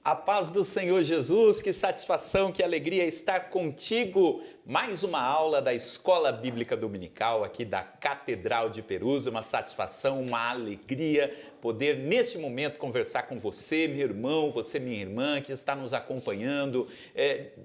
A paz do Senhor Jesus, que satisfação, que alegria estar contigo. Mais uma aula da Escola Bíblica Dominical aqui da Catedral de Perus. Uma satisfação, uma alegria poder neste momento conversar com você, meu irmão, você, minha irmã, que está nos acompanhando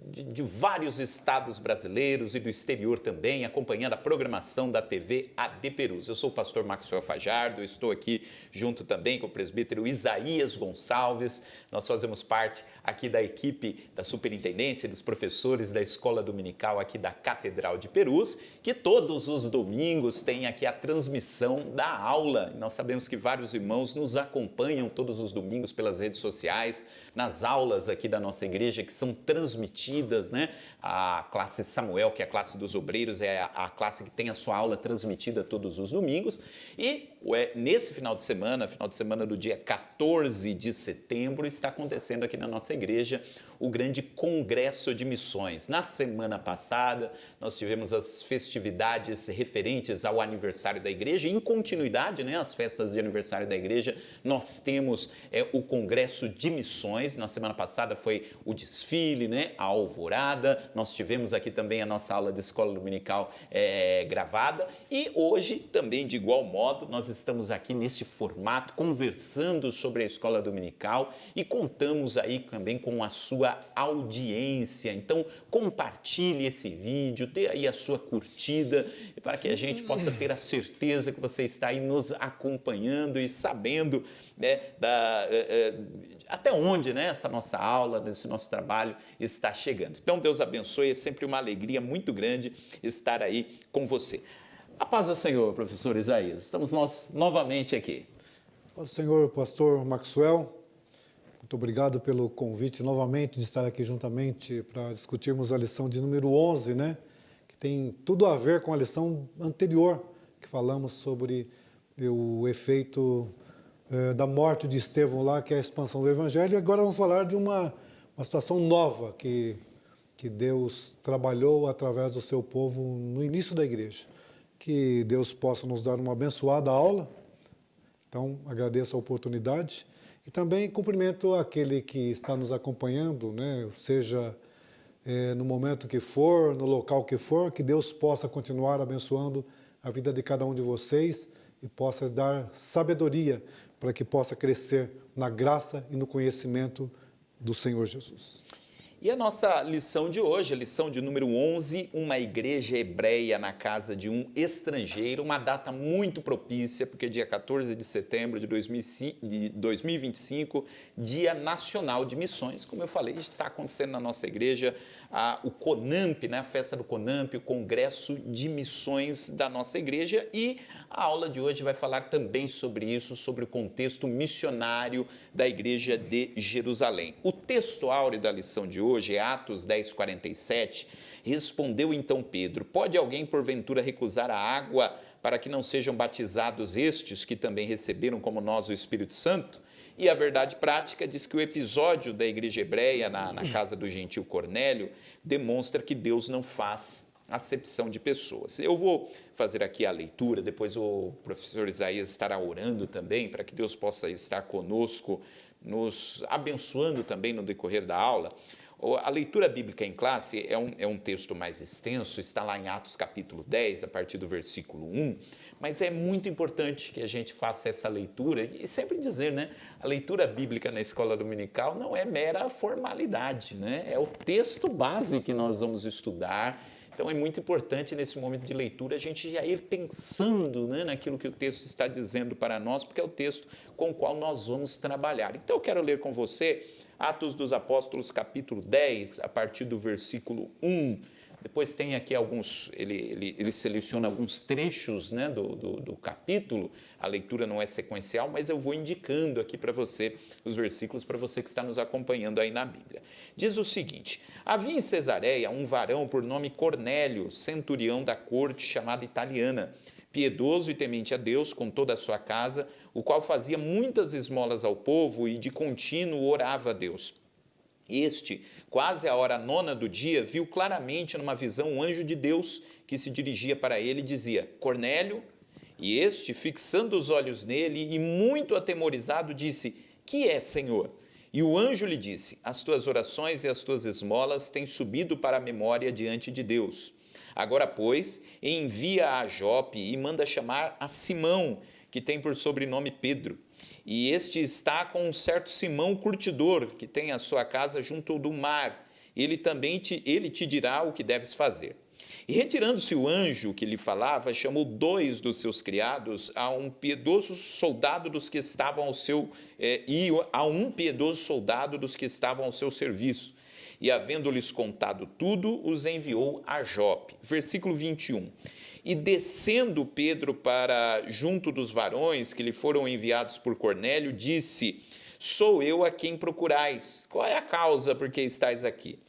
de vários estados brasileiros e do exterior também, acompanhando a programação da TV AD Perus. Eu sou o pastor Maxwell Fajardo, estou aqui junto também com o presbítero Isaías Gonçalves. Nós fazemos parte aqui da equipe da superintendência, dos professores da Escola Dominical aqui da Catedral de Perus, que todos os domingos tem aqui a transmissão da aula. Nós sabemos que vários irmãos nos acompanham todos os domingos pelas redes sociais, nas aulas aqui da nossa igreja que são transmitidas, né? A classe Samuel, que é a classe dos obreiros, é a classe que tem a sua aula transmitida todos os domingos. E nesse final de semana do dia 14 de setembro, está acontecendo aqui na nossa igreja o grande Congresso de Missões. Na semana passada, nós tivemos as festividades referentes ao aniversário da igreja. Em continuidade, né, às festas de aniversário da igreja, nós temos o Congresso de Missões. Na semana passada foi o desfile, né, a alvorada. Nós tivemos aqui também a nossa aula de escola dominical gravada. E hoje, também de igual modo, nós estamos aqui nesse formato, conversando sobre a escola dominical e contamos aí também com a sua audiência. Então, compartilhe esse vídeo, dê aí a sua curtida, para que a gente possa ter a certeza que você está aí nos acompanhando e sabendo, né, até onde, né, essa nossa aula, esse nosso trabalho está chegando. Então, Deus abençoe, é sempre uma alegria muito grande estar aí com você. A paz do Senhor, professor Isaías. Estamos nós novamente aqui. Paz do Senhor, pastor Maxwell. Muito obrigado pelo convite novamente de estar aqui juntamente para discutirmos a lição de número 11, né? Que tem tudo a ver com a lição anterior, que falamos sobre o efeito da morte de Estevão lá, que é a expansão do Evangelho. E agora vamos falar de uma situação nova que Deus trabalhou através do seu povo no início da igreja. Que Deus possa nos dar uma abençoada aula. Então, agradeço a oportunidade. E também cumprimento aquele que está nos acompanhando, né? Seja no momento que for, no local que for, que Deus possa continuar abençoando a vida de cada um de vocês e possa dar sabedoria para que possa crescer na graça e no conhecimento do Senhor Jesus. E a nossa lição de hoje, a lição de número 11, uma igreja hebreia na casa de um estrangeiro, uma data muito propícia, porque dia 14 de setembro de 2025, Dia Nacional de Missões, como eu falei, está acontecendo na nossa igreja o CONAMP, né, a festa do CONAMP, o Congresso de Missões da nossa igreja, e a aula de hoje vai falar também sobre isso, sobre o contexto missionário da igreja de Jerusalém. O texto áureo da lição de hoje é Atos 10:47, respondeu então Pedro: pode alguém porventura recusar a água para que não sejam batizados estes que também receberam como nós o Espírito Santo? E a verdade prática diz que o episódio da igreja hebreia na casa do gentil Cornélio demonstra que Deus não faz acepção de pessoas. Eu vou fazer aqui a leitura, depois o professor Isaías estará orando também para que Deus possa estar conosco, nos abençoando também no decorrer da aula. A leitura bíblica em classe é um texto mais extenso, está lá em Atos capítulo 10, a partir do versículo 1, mas é muito importante que a gente faça essa leitura e sempre dizer, né, a leitura bíblica na escola dominical não é mera formalidade, né, é o texto base que nós vamos estudar. Então é muito importante nesse momento de leitura a gente já ir pensando, né, naquilo que o texto está dizendo para nós, porque é o texto com o qual nós vamos trabalhar. Então eu quero ler com você Atos dos Apóstolos, capítulo 10, a partir do versículo 1. Depois tem aqui alguns, ele seleciona alguns trechos, né, do capítulo. A leitura não é sequencial, mas eu vou indicando aqui para você os versículos, para você que está nos acompanhando aí na Bíblia. Diz o seguinte: havia em Cesareia um varão por nome Cornélio, centurião da corte chamada Italiana, piedoso e temente a Deus com toda a sua casa, o qual fazia muitas esmolas ao povo e de contínuo orava a Deus. Este, quase à hora 9 do dia, viu claramente numa visão um anjo de Deus que se dirigia para ele e dizia: Cornélio. E este, fixando os olhos nele e muito atemorizado, disse: que é, Senhor? E o anjo lhe disse: as tuas orações e as tuas esmolas têm subido para a memória diante de Deus. Agora, pois, envia a Jope e manda chamar a Simão, que tem por sobrenome Pedro. E este está com um certo Simão curtidor, que tem a sua casa junto do mar. Ele te dirá o que deves fazer. E retirando-se o anjo que lhe falava, chamou 2 dos seus criados a um piedoso soldado dos que estavam ao seu serviço. E havendo-lhes contado tudo, os enviou a Jope. Versículo 21. E descendo Pedro para junto dos varões que lhe foram enviados por Cornélio, disse: sou eu a quem procurais. Qual é a causa por que estáis aqui?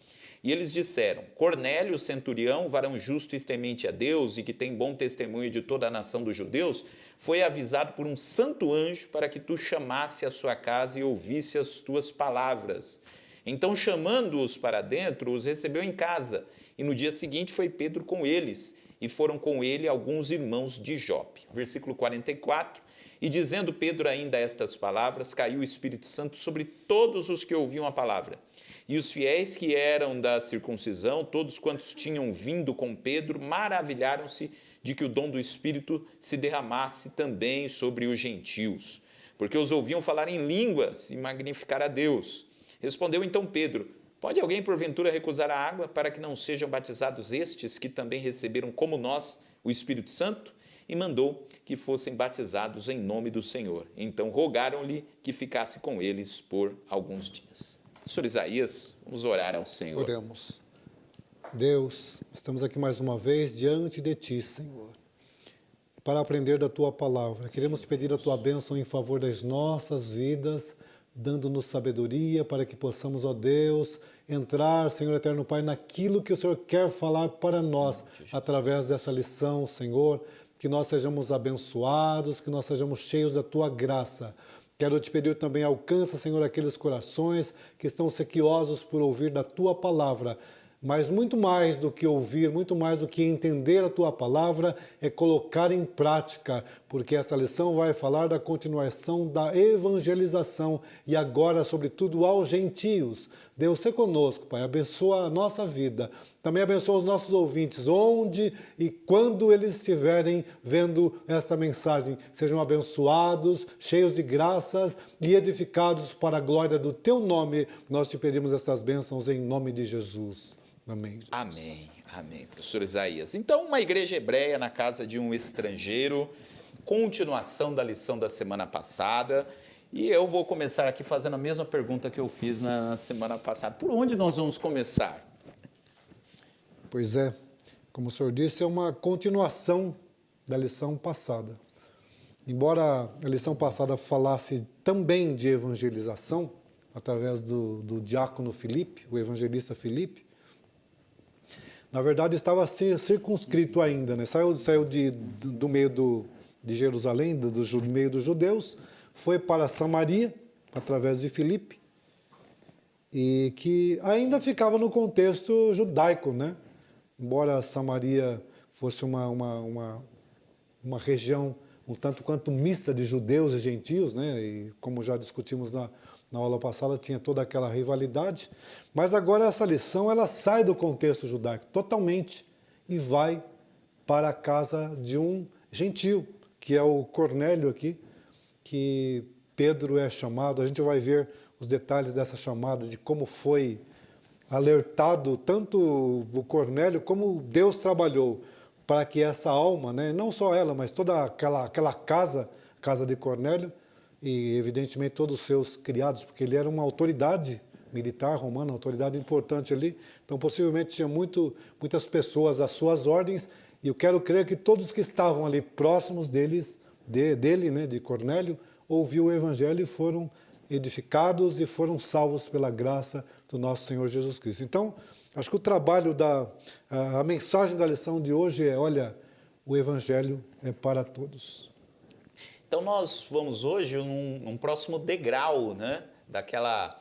E eles disseram: Cornélio, centurião, varão justo e temente a Deus e que tem bom testemunho de toda a nação dos judeus, foi avisado por um santo anjo para que tu chamasse a sua casa e ouvisse as tuas palavras. Então, chamando-os para dentro, os recebeu em casa. E no dia seguinte foi Pedro com eles, e foram com ele alguns irmãos de Jope. Versículo 44. E dizendo Pedro ainda estas palavras, caiu o Espírito Santo sobre todos os que ouviam a palavra. E os fiéis que eram da circuncisão, todos quantos tinham vindo com Pedro, maravilharam-se de que o dom do Espírito se derramasse também sobre os gentios, porque os ouviam falar em línguas e magnificar a Deus. Respondeu então Pedro: pode alguém porventura recusar a água para que não sejam batizados estes que também receberam como nós o Espírito Santo? E mandou que fossem batizados em nome do Senhor. Então rogaram-lhe que ficasse com eles por alguns dias. Senhor Isaías, vamos orar ao Senhor. Oremos. Deus, estamos aqui mais uma vez diante de Ti, Senhor, para aprender da Tua palavra. Queremos te pedir a Tua bênção em favor das nossas vidas, dando-nos sabedoria para que possamos, ó Deus, entrar, Senhor Eterno Pai, naquilo que o Senhor quer falar para nós, através dessa lição, Senhor, que nós sejamos abençoados, que nós sejamos cheios da Tua graça. Quero te pedir também, alcança, Senhor, aqueles corações que estão sequiosos por ouvir da Tua palavra, mas muito mais do que ouvir, muito mais do que entender a Tua palavra, é colocar em prática, porque essa lição vai falar da continuação da evangelização e agora, sobretudo, aos gentios. Deus, seja conosco, Pai, abençoa a nossa vida, também abençoa os nossos ouvintes, onde e quando eles estiverem vendo esta mensagem, sejam abençoados, cheios de graças e edificados para a glória do Teu nome. Nós te pedimos essas bênçãos em nome de Jesus. Amém. Jesus. Amém, amém. Professor Isaías. Então, uma igreja hebreia na casa de um estrangeiro, continuação da lição da semana passada, e eu vou começar aqui fazendo a mesma pergunta que eu fiz na semana passada. Por onde nós vamos começar? Pois é, como o senhor disse, é uma continuação da lição passada. Embora a lição passada falasse também de evangelização, através do diácono Filipe, o evangelista Filipe, na verdade estava circunscrito ainda, né? Saiu do meio de Jerusalém, do meio dos judeus, foi para Samaria, através de Filipe, e que ainda ficava no contexto judaico, né? Embora Samaria fosse uma região um tanto quanto mista de judeus e gentios, né? E como já discutimos na aula passada, tinha toda aquela rivalidade, mas agora essa lição ela sai do contexto judaico totalmente e vai para a casa de um gentio, que é o Cornélio aqui, que Pedro é chamado. A gente vai ver os detalhes dessa chamada, de como foi alertado tanto o Cornélio como Deus trabalhou para que essa alma, né, não só ela, mas toda aquela casa de Cornélio, e evidentemente todos os seus criados, porque ele era uma autoridade militar romana, uma autoridade importante ali, então possivelmente tinha muitas pessoas às suas ordens, e eu quero crer que todos que estavam ali próximos dele, né, de Cornélio, ouviu o evangelho e foram edificados e foram salvos pela graça do nosso Senhor Jesus Cristo. Então, acho que o trabalho a mensagem da lição de hoje é, olha, o evangelho é para todos. Então, nós vamos hoje num próximo degrau, né, daquela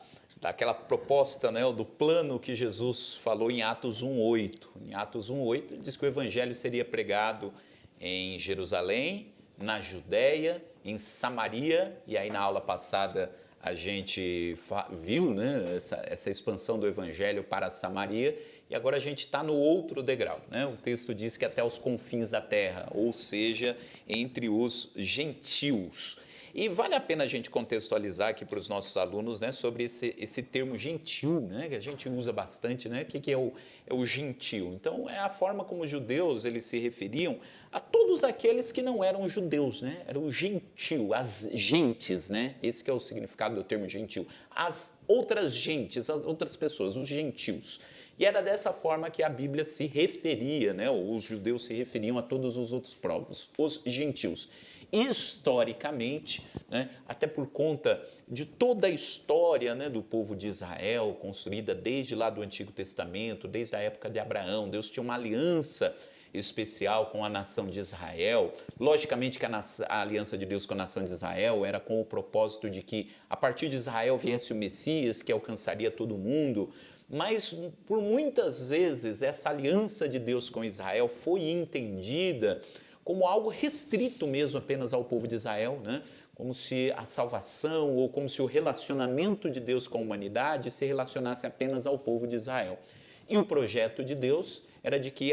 proposta, né, do plano que Jesus falou em Atos 1:8. Em Atos 1:8, ele diz que o evangelho seria pregado em Jerusalém, na Judéia, em Samaria, e aí na aula passada a gente viu, né, essa expansão do evangelho para Samaria, e agora a gente está no outro degrau, né? O texto diz que até os confins da terra, ou seja, entre os gentios. E vale a pena a gente contextualizar aqui para os nossos alunos, né, sobre esse termo gentil, né, que a gente usa bastante, né? O que é o gentil? Então, é a forma como os judeus eles se referiam a todos aqueles que não eram judeus, né? Era o gentil, as gentes, né? Esse que é o significado do termo gentil. As outras gentes, as outras pessoas, os gentios. E era dessa forma que a Bíblia se referia, né? Os judeus se referiam a todos os outros povos, os gentios. Historicamente, né, até por conta de toda a história, né, do povo de Israel, construída desde lá do Antigo Testamento, desde a época de Abraão, Deus tinha uma aliança especial com a nação de Israel. Logicamente que a aliança de Deus com a nação de Israel era com o propósito de que a partir de Israel viesse o Messias, que alcançaria todo mundo. Mas por muitas vezes essa aliança de Deus com Israel foi entendida como algo restrito mesmo apenas ao povo de Israel, né? Como se a salvação ou como se o relacionamento de Deus com a humanidade se relacionasse apenas ao povo de Israel. E o projeto de Deus era de que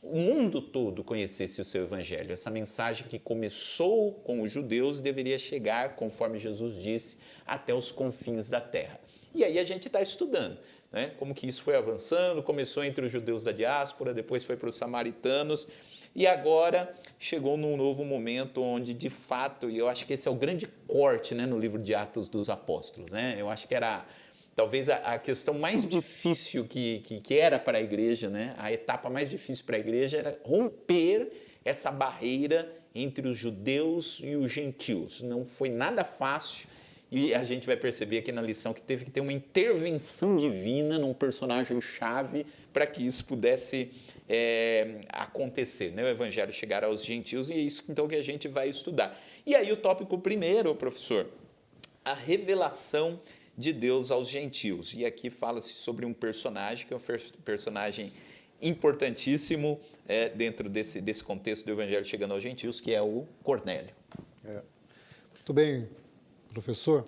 o mundo todo conhecesse o seu evangelho. Essa mensagem que começou com os judeus deveria chegar, conforme Jesus disse, até os confins da terra. E aí a gente está estudando, né? Como que isso foi avançando, começou entre os judeus da diáspora, depois foi para os samaritanos, e agora chegou num novo momento onde, de fato, e eu acho que esse é o grande corte, né, no livro de Atos dos Apóstolos, né? Eu acho que era talvez a questão mais difícil que era para a igreja, né? A etapa mais difícil para a igreja era romper essa barreira entre os judeus e os gentios. Não foi nada fácil. E a gente vai perceber aqui na lição que teve que ter uma intervenção divina num personagem-chave para que isso pudesse acontecer, né? O evangelho chegar aos gentios, e é isso então que a gente vai estudar. E aí o tópico primeiro, professor, a revelação de Deus aos gentios. E aqui fala-se sobre um personagem, que é um personagem importantíssimo dentro desse contexto do evangelho chegando aos gentios, que é o Cornélio. Muito bem, professor.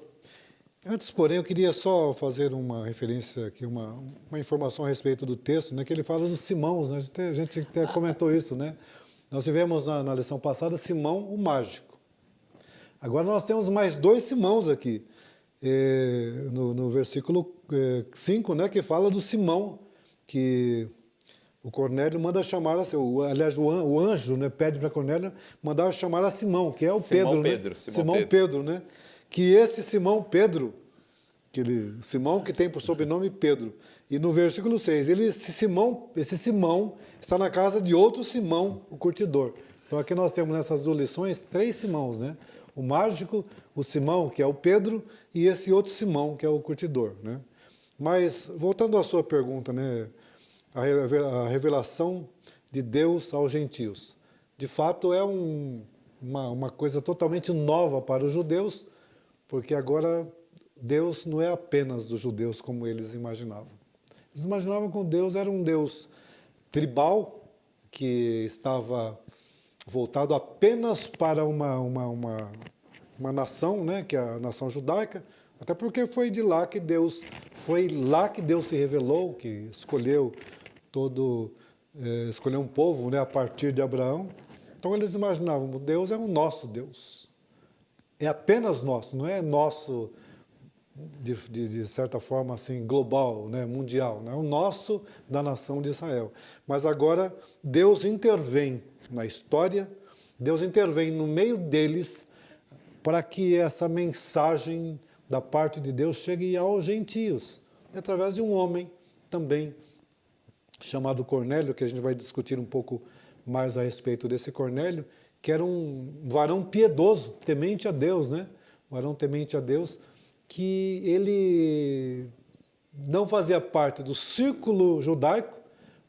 Antes, porém, eu queria só fazer uma referência aqui, uma informação a respeito do texto, né, que ele fala dos Simãos, né? A gente até comentou isso, né? Nós tivemos na lição passada Simão, o mágico. Agora nós temos mais dois Simãos aqui, no versículo 5, né, que fala do Simão, que o Cornélio manda chamar, aliás, o anjo, né, pede para Cornélio mandar chamar a Simão, que é o Pedro, né? Simão Pedro, né? Que esse Simão Pedro, Simão que tem por sobrenome Pedro, e no versículo 6, esse Simão está na casa de outro Simão, o curtidor. Então aqui nós temos nessas duas lições 3 Simãos, né? O mágico, o Simão, que é o Pedro, e esse outro Simão, que é o curtidor, né? Mas, voltando à sua pergunta, né? A revelação de Deus aos gentios. De fato, é uma coisa totalmente nova para os judeus, porque agora Deus não é apenas dos judeus como eles imaginavam. Eles imaginavam que Deus era um Deus tribal, que estava voltado apenas para uma nação, né, que é a nação judaica, até porque foi lá que Deus se revelou, que escolheu um povo, né, a partir de Abraão. Então eles imaginavam que Deus é o nosso Deus. É apenas nosso, não é nosso de certa forma assim global, né, mundial, né, o nosso da nação de Israel. Mas agora Deus intervém na história, Deus intervém no meio deles para que essa mensagem da parte de Deus chegue aos gentios, através de um homem também chamado Cornélio, que a gente vai discutir um pouco mais a respeito desse Cornélio, que era um varão piedoso, temente a Deus, né? Um varão temente a Deus, que ele não fazia parte do círculo judaico,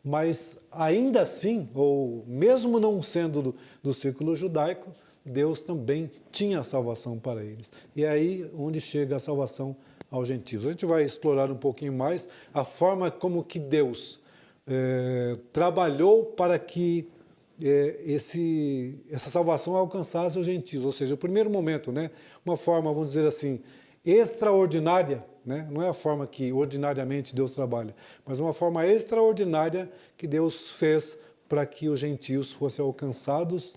mas ainda assim, ou mesmo não sendo do círculo judaico, Deus também tinha a salvação para eles. E é aí onde chega a salvação aos gentios. A gente vai explorar um pouquinho mais a forma como que Deus trabalhou para que essa salvação alcançasse os gentios. Ou seja, o primeiro momento, né, uma forma, vamos dizer assim, extraordinária, né? Não é a forma que ordinariamente Deus trabalha, mas uma forma extraordinária que Deus fez para que os gentios fossem alcançados,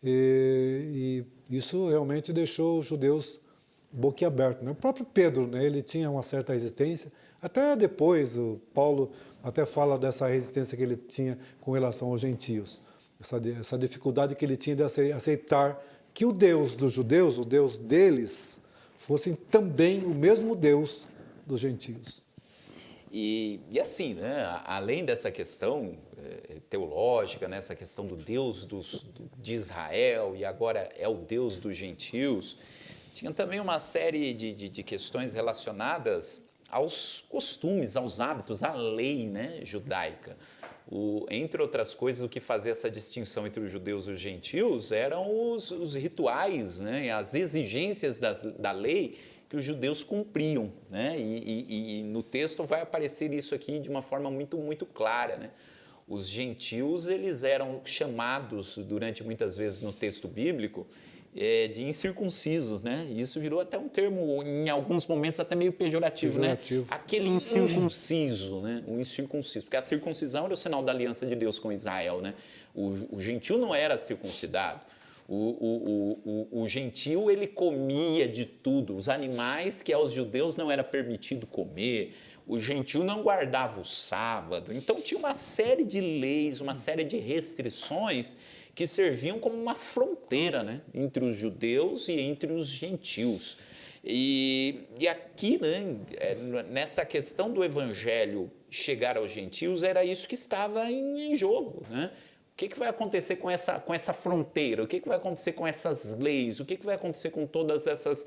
e isso realmente deixou os judeus boquiabertos, né? O próprio Pedro, né? Ele tinha uma certa resistência, até depois o Paulo até fala dessa resistência que ele tinha com relação aos gentios, essa dificuldade que ele tinha de aceitar que o Deus dos judeus, o Deus deles, fosse também o mesmo Deus dos gentios. E assim, né, além dessa questão teológica, né, essa questão do Deus de Israel e agora é o Deus dos gentios, tinha também uma série de questões relacionadas aos costumes, aos hábitos, à lei, né, judaica. Entre outras coisas, o que fazia essa distinção entre os judeus e os gentios eram os rituais, né, as exigências da lei que os judeus cumpriam, né? E no texto vai aparecer isso aqui de uma forma muito, muito clara, né? Os gentios, eles eram chamados, durante muitas vezes no texto bíblico, de incircuncisos, né? E isso virou até um termo, em alguns momentos, até meio pejorativo, né? Aquele incircunciso, né? O incircunciso, porque a circuncisão era o sinal da aliança de Deus com Israel, né? O gentio não era circuncidado. O gentio, ele comia de tudo, os animais que aos judeus não era permitido comer, o gentio não guardava o sábado, então tinha uma série de leis, uma série de restrições que serviam como uma fronteira, né, entre os judeus e entre os gentios. E aqui, né, nessa questão do evangelho chegar aos gentios, era isso que estava em jogo, né? O que vai acontecer com essa fronteira? O que vai acontecer com essas leis? O que vai acontecer com todas essas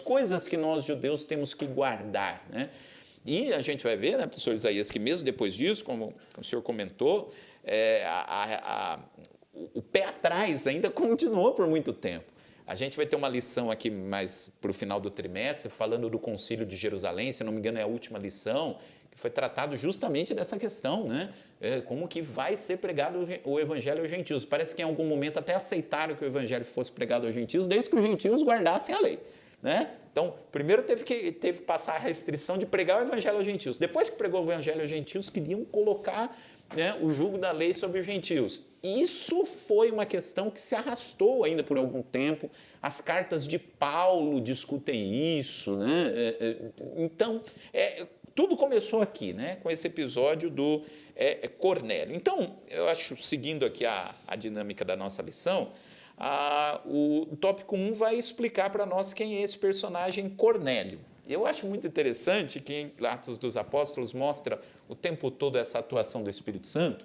coisas que nós judeus temos que guardar, né? E a gente vai ver, né, professor Isaías, que mesmo depois disso, como o senhor comentou, o pé atrás ainda continuou por muito tempo. A gente vai ter uma lição aqui mais para o final do trimestre, falando do Concílio de Jerusalém, se não me engano é a última lição, que foi tratado justamente dessa questão, né? Como que vai ser pregado o evangelho aos gentios. Parece que em algum momento até aceitaram que o evangelho fosse pregado aos gentios, desde que os gentios guardassem a lei, né? Então, primeiro teve que passar a restrição de pregar o evangelho aos gentios. Depois que pregou o evangelho aos gentios, queriam colocar, né, o jugo da lei sobre os gentios. Isso foi uma questão que se arrastou ainda por algum tempo. As cartas de Paulo discutem isso, né? Então, tudo começou aqui, né, com esse episódio do Cornélio. Então, eu acho, seguindo aqui a dinâmica da nossa lição, o tópico 1 vai explicar para nós quem é esse personagem Cornélio. Eu acho muito interessante que em Atos dos Apóstolos mostra o tempo todo essa atuação do Espírito Santo.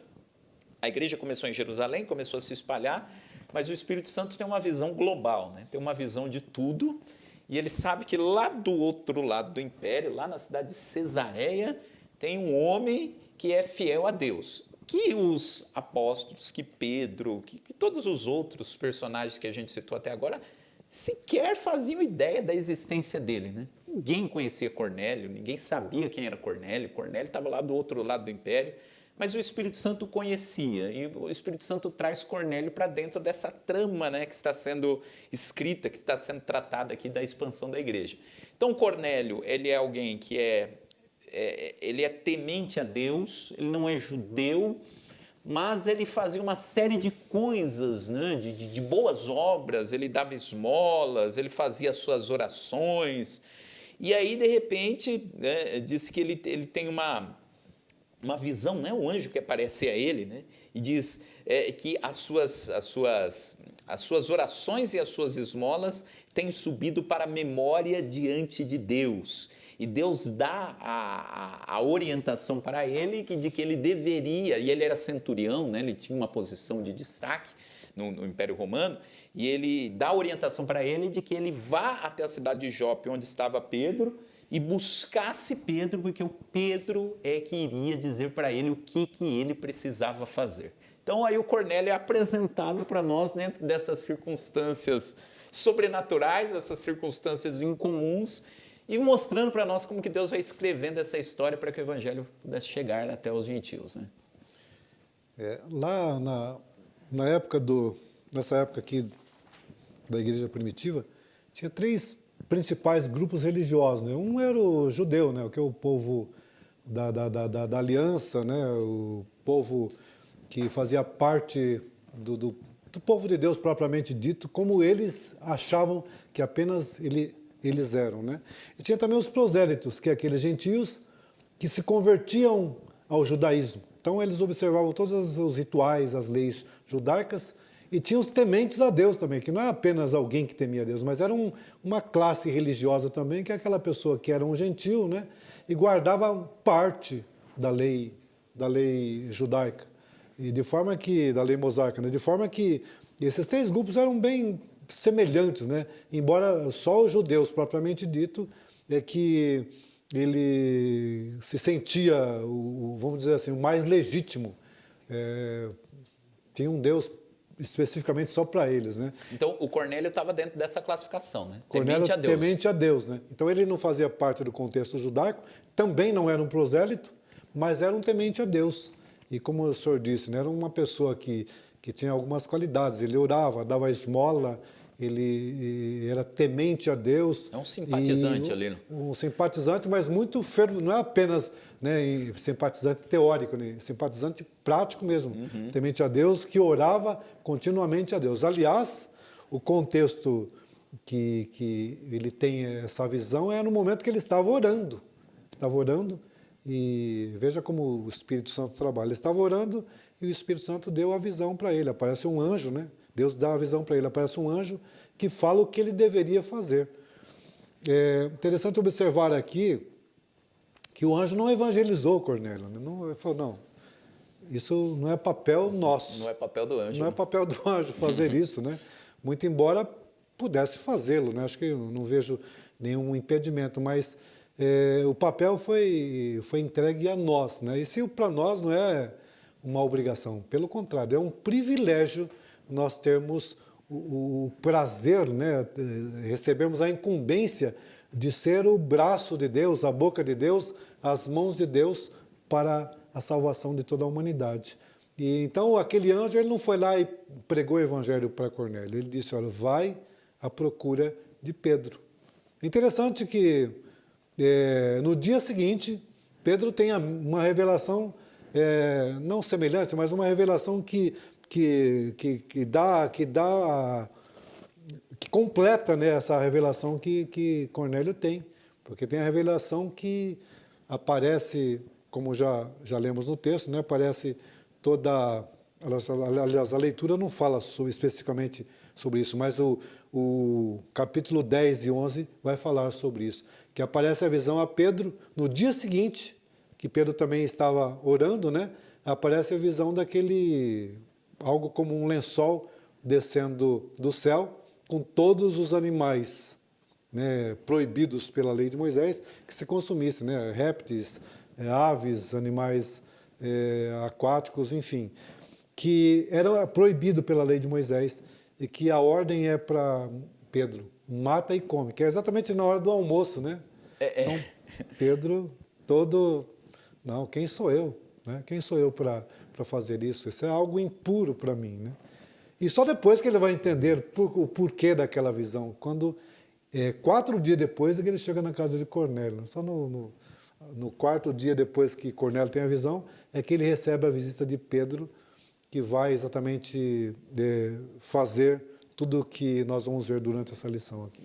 A igreja começou em Jerusalém, começou a se espalhar, mas o Espírito Santo tem uma visão global, né? Tem uma visão de tudo, e ele sabe que lá do outro lado do império, lá na cidade de Cesareia, tem um homem que é fiel a Deus. Que os apóstolos, que Pedro, que todos os outros personagens que a gente citou até agora, sequer faziam ideia da existência dele, né? Ninguém conhecia Cornélio, ninguém sabia quem era Cornélio. Cornélio estava lá do outro lado do império, mas o Espírito Santo conhecia, e o Espírito Santo traz Cornélio para dentro dessa trama, né, que está sendo escrita, que está sendo tratada aqui da expansão da igreja. Então, Cornélio, ele é alguém que ele é temente a Deus, ele não é judeu, mas ele fazia uma série de coisas, né, de boas obras, ele dava esmolas, ele fazia as suas orações, e aí, de repente, né, diz que ele tem uma visão, né, um anjo que aparece a ele, né, e diz que as suas orações e as suas esmolas têm subido para a memória diante de Deus. E Deus dá a orientação para ele de que ele deveria, e ele era centurião, né, ele tinha uma posição de destaque no Império Romano, e ele dá a orientação para ele de que ele vá até a cidade de Jope, onde estava Pedro, e buscasse Pedro, porque o Pedro que iria dizer para ele o que ele precisava fazer. Então, aí o Cornélio é apresentado para nós dentro dessas circunstâncias sobrenaturais, essas circunstâncias incomuns, e mostrando para nós como que Deus vai escrevendo essa história para que o evangelho pudesse chegar até os gentios, né? Lá nessa época aqui da igreja primitiva, tinha três principais grupos religiosos, né? Um era o judeu, né? Que é o povo da aliança, né? O povo que fazia parte do povo de Deus propriamente dito, como eles achavam que apenas eles eram, né? E tinha também os prosélitos, que é aqueles gentios que se convertiam ao judaísmo. Então eles observavam todos os rituais, as leis judaicas, e tinha os tementes a Deus também, que não é apenas alguém que temia a Deus, mas era uma classe religiosa também, que é aquela pessoa que era um gentil, né? E guardava parte da lei judaica, e de forma que, da lei mosaica, né? De forma que esses três grupos eram bem semelhantes, né? Embora só os judeus, propriamente dito, é que ele se sentia, vamos dizer assim, o mais legítimo. Tinha um Deus especificamente só para eles, né? Então, o Cornélio estava dentro dessa classificação, né? Cornélio, temente a Deus. Temente a Deus, né? Então, ele não fazia parte do contexto judaico, também não era um prosélito, mas era um temente a Deus. E como o senhor disse, né? Era uma pessoa que tinha algumas qualidades. Ele orava, dava esmola, ele era temente a Deus. É um simpatizante ali. Um simpatizante, mas muito fervoroso. Não é apenas, né, simpatizante teórico, né? Simpatizante prático mesmo. Temente a Deus, que orava continuamente a Deus. Aliás, o contexto que ele tem essa visão é no momento que ele estava orando. Estava orando e veja como o Espírito Santo trabalha. Ele estava orando e o Espírito Santo deu a visão para ele. Aparece um anjo, né? Deus dá a visão para ele. Aparece um anjo que fala o que ele deveria fazer. É interessante observar aqui que o anjo não evangelizou Cornélio. Né? Não, ele falou, não, isso não é papel nosso. Não é papel do anjo. Não é papel do anjo fazer isso, né? Muito embora pudesse fazê-lo, né? Acho que eu não vejo nenhum impedimento, mas o papel foi entregue a nós, né? E se para nós não é uma obrigação, pelo contrário, é um privilégio nós termos o prazer, né? Recebermos a incumbência de ser o braço de Deus, a boca de Deus, as mãos de Deus para a salvação de toda a humanidade. E então aquele anjo ele não foi lá e pregou o evangelho para Cornélio, ele disse, olha, vai à procura de Pedro. Interessante que no dia seguinte, Pedro tem uma revelação, não semelhante, mas uma revelação que completa, né, essa revelação que Cornélio tem. Porque tem a revelação que aparece, como já lemos no texto, né, aparece toda... Aliás, a leitura não fala especificamente sobre isso, mas o capítulo 10 e 11 vai falar sobre isso. Que aparece a visão a Pedro no dia seguinte, que Pedro também estava orando, né? Aparece a visão daquele, algo como um lençol descendo do céu, com todos os animais, né, proibidos pela lei de Moisés, que se consumissem, né? Répteis, aves, animais aquáticos, enfim, que era proibido pela lei de Moisés e que a ordem é para Pedro, mata e come, que é exatamente na hora do almoço, né? Então, Pedro não, quem sou eu? Né? Quem sou eu para fazer isso? Isso é algo impuro para mim, né? E só depois que ele vai entender o porquê daquela visão, quando 4 dias depois é que ele chega na casa de Cornélio. Só no 4º dia depois que Cornélio tem a visão, é que ele recebe a visita de Pedro, que vai exatamente fazer tudo o que nós vamos ver durante essa lição aqui.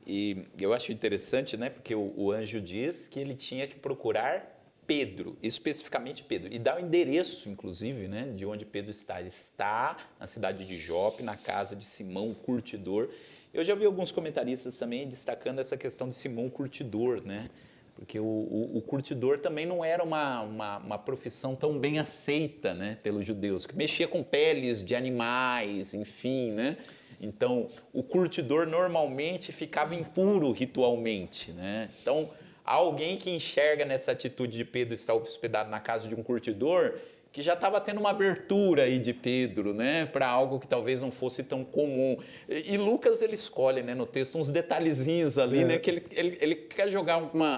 E eu acho interessante, né, porque o anjo diz que ele tinha que procurar Pedro, especificamente Pedro, e dá o endereço, inclusive, né, de onde Pedro está. Ele está na cidade de Jope, na casa de Simão, o curtidor. Eu já vi alguns comentaristas também destacando essa questão de Simão, o curtidor, né, porque o curtidor também não era uma profissão tão bem aceita, né, pelos judeus, que mexia com peles de animais, enfim, né. Então, o curtidor normalmente ficava impuro ritualmente, né? Então, alguém que enxerga nessa atitude de Pedro estar hospedado na casa de um curtidor, que já estava tendo uma abertura aí de Pedro, né? Para algo que talvez não fosse tão comum. E Lucas, ele escolhe, né, no texto uns detalhezinhos ali, né? Que ele quer jogar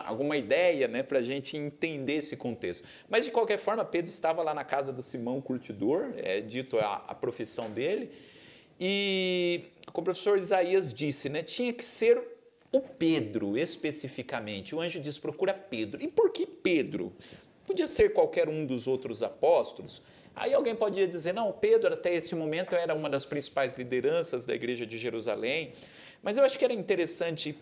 alguma ideia, né? Para a gente entender esse contexto. Mas, de qualquer forma, Pedro estava lá na casa do Simão, curtidor, é dito a profissão dele. E, como o professor Isaías disse, né, tinha que ser o Pedro, especificamente. O anjo diz, procura Pedro. E por que Pedro? Podia ser qualquer um dos outros apóstolos. Aí alguém podia dizer, não, Pedro até esse momento era uma das principais lideranças da igreja de Jerusalém. Mas eu acho que era interessante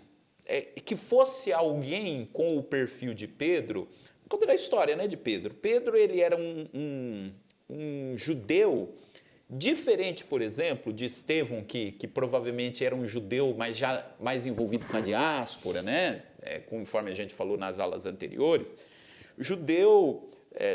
que fosse alguém com o perfil de Pedro. Vou contar a história, né, de Pedro. Pedro, ele era um judeu diferente, por exemplo, de Estevão, que provavelmente era um judeu, mas já mais envolvido com a diáspora, né? Conforme a gente falou nas aulas anteriores. O judeu,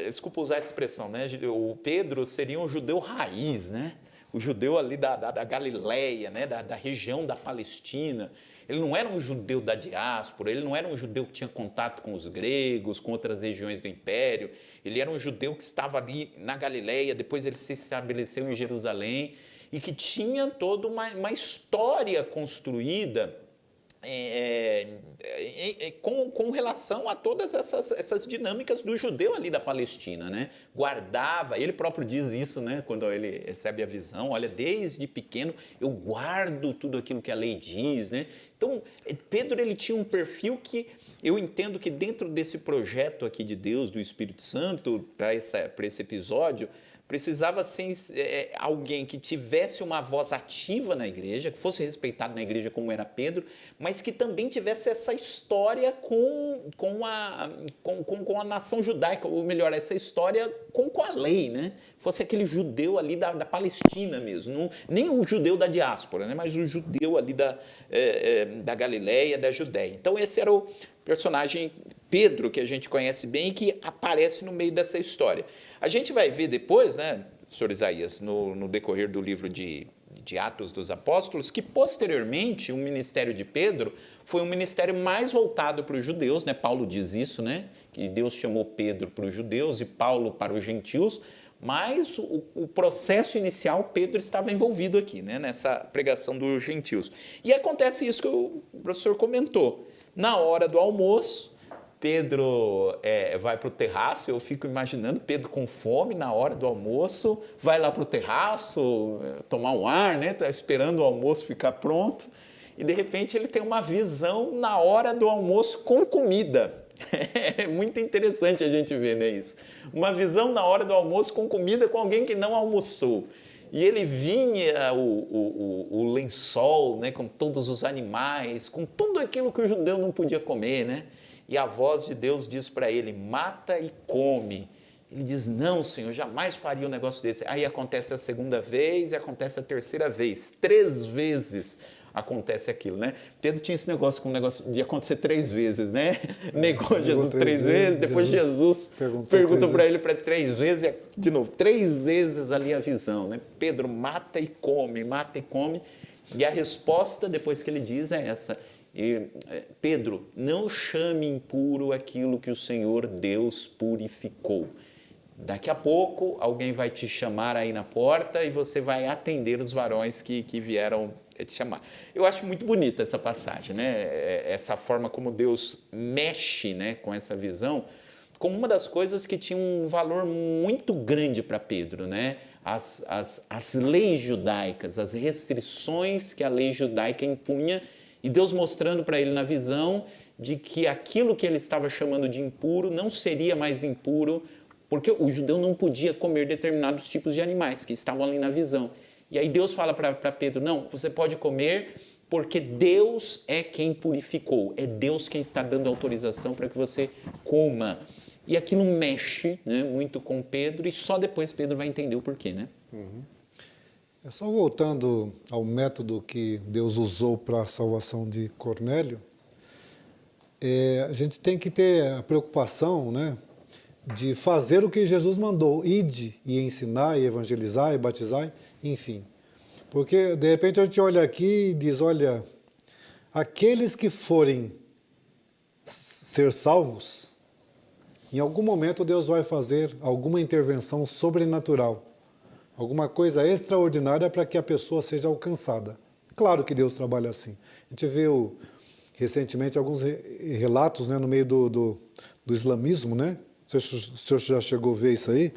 desculpa usar essa expressão, né? O Pedro seria um judeu raiz, né? O judeu ali da Galileia, né? Da região da Palestina. Ele não era um judeu da diáspora, ele não era um judeu que tinha contato com os gregos, com outras regiões do império. Ele era um judeu que estava ali na Galileia, depois ele se estabeleceu em Jerusalém e que tinha toda uma história construída com relação a todas essas dinâmicas do judeu ali da Palestina, né? Guardava, ele próprio diz isso, né? Quando ele recebe a visão, olha, desde pequeno eu guardo tudo aquilo que a lei diz, né? Então, Pedro, ele tinha um perfil que eu entendo que dentro desse projeto aqui de Deus, do Espírito Santo, para esse episódio, precisava ser alguém que tivesse uma voz ativa na igreja, que fosse respeitado na igreja como era Pedro, mas que também tivesse essa história com a nação judaica, ou melhor, essa história com a lei, né? Fosse aquele judeu ali da Palestina mesmo, não, nem o judeu da diáspora, né? Mas o judeu ali da Galileia, da Judéia. Então esse era o personagem Pedro, que a gente conhece bem e que aparece no meio dessa história. A gente vai ver depois, né, senhor Isaías, no decorrer do livro de Atos dos Apóstolos, que posteriormente o ministério de Pedro foi um ministério mais voltado para os judeus, né? Paulo diz isso, né? Que Deus chamou Pedro para os judeus e Paulo para os gentios, mas o processo inicial, Pedro estava envolvido aqui, né? Nessa pregação dos gentios. E acontece isso que o professor comentou. Na hora do almoço, Pedro vai para o terraço, eu fico imaginando Pedro com fome na hora do almoço, vai lá para o terraço tomar um ar, né? Tá esperando o almoço ficar pronto, e de repente ele tem uma visão na hora do almoço com comida. É muito interessante a gente ver, né, isso. Uma visão na hora do almoço com comida com alguém que não almoçou. E ele vinha o lençol, né, com todos os animais, com tudo aquilo que o judeu não podia comer, né? E a voz de Deus diz para ele, mata e come. Ele diz, não, Senhor, jamais faria um negócio desse. Aí acontece a segunda vez e acontece a terceira vez. 3 vezes acontece aquilo, né? Pedro tinha esse negócio de acontecer 3 vezes, né? Negou Jesus 3 vezes, depois Jesus pergunta para ele para 3 vezes, e de novo, 3 vezes ali a visão, né? Pedro, mata e come, mata e come. E a resposta, depois que ele diz, é essa. Pedro, não chame impuro aquilo que o Senhor Deus purificou. Daqui a pouco alguém vai te chamar aí na porta e você vai atender os varões que vieram te chamar. Eu acho muito bonita essa passagem, né? Essa forma como Deus mexe, né, com essa visão, como uma das coisas que tinha um valor muito grande para Pedro, né? As leis judaicas, as restrições que a lei judaica impunha, e Deus mostrando para ele na visão de que aquilo que ele estava chamando de impuro não seria mais impuro, porque o judeu não podia comer determinados tipos de animais que estavam ali na visão. E aí Deus fala para Pedro, não, você pode comer porque Deus é quem purificou, é Deus quem está dando autorização para que você coma. E aquilo mexe, né, muito com Pedro, e só depois Pedro vai entender o porquê, né? Uhum. Só voltando ao método que Deus usou para a salvação de Cornélio, a gente tem que ter a preocupação, né, de fazer o que Jesus mandou, ide e ensinar, e evangelizar, e batizar, enfim. Porque, de repente, a gente olha aqui e diz, olha, aqueles que forem ser salvos, em algum momento Deus vai fazer alguma intervenção sobrenatural, alguma coisa extraordinária para que a pessoa seja alcançada. Claro que Deus trabalha assim. A gente viu recentemente alguns relatos, né, no meio do islamismo, né? O senhor já chegou a ver isso aí?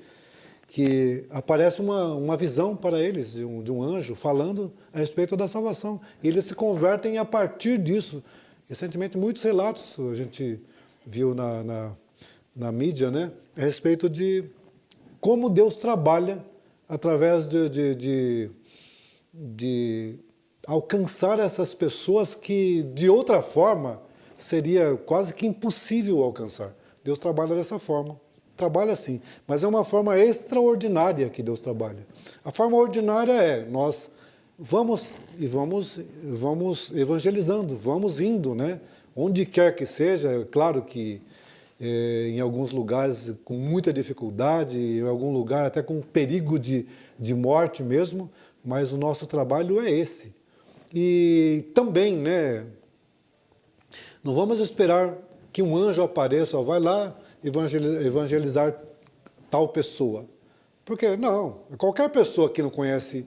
que aparece uma visão para eles de um anjo falando a respeito da salvação. E eles se convertem a partir disso. Recentemente, muitos relatos a gente viu na mídia, né, a respeito de como Deus trabalha através de alcançar essas pessoas que, de outra forma, seria quase que impossível alcançar. Deus trabalha dessa forma. Trabalha assim, mas é uma forma extraordinária que Deus trabalha. A forma ordinária é, nós vamos evangelizando, vamos indo, né? Onde quer que seja, é claro que em alguns lugares com muita dificuldade, em algum lugar até com perigo de morte mesmo, mas o nosso trabalho é esse. E também, né, não vamos esperar que um anjo apareça, vai lá evangelizar tal pessoa. Porque não, qualquer pessoa que não conhece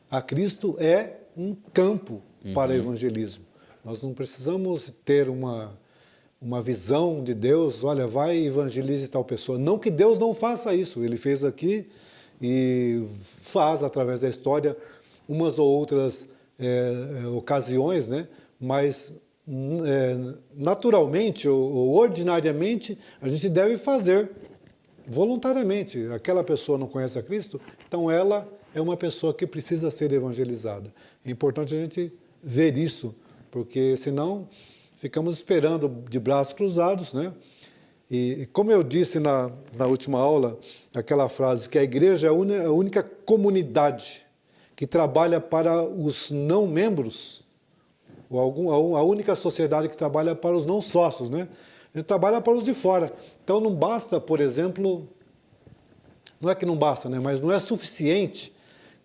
a Cristo é um campo para evangelismo. Nós não precisamos ter uma visão de Deus, olha, vai e evangelize tal pessoa. Não que Deus não faça isso, Ele fez aqui e faz através da história umas ou outras ocasiões, né? Mas naturalmente ou ordinariamente a gente deve fazer voluntariamente. Aquela pessoa não conhece a Cristo, então ela é uma pessoa que precisa ser evangelizada. É importante a gente ver isso, porque senão ficamos esperando de braços cruzados, né? E como eu disse na última aula, aquela frase que a igreja é a única comunidade que trabalha para os não membros, ou a única sociedade que trabalha para os não sócios, né? A gente trabalha para os de fora. Então não basta, por exemplo, não é que não basta, né? Mas não é suficiente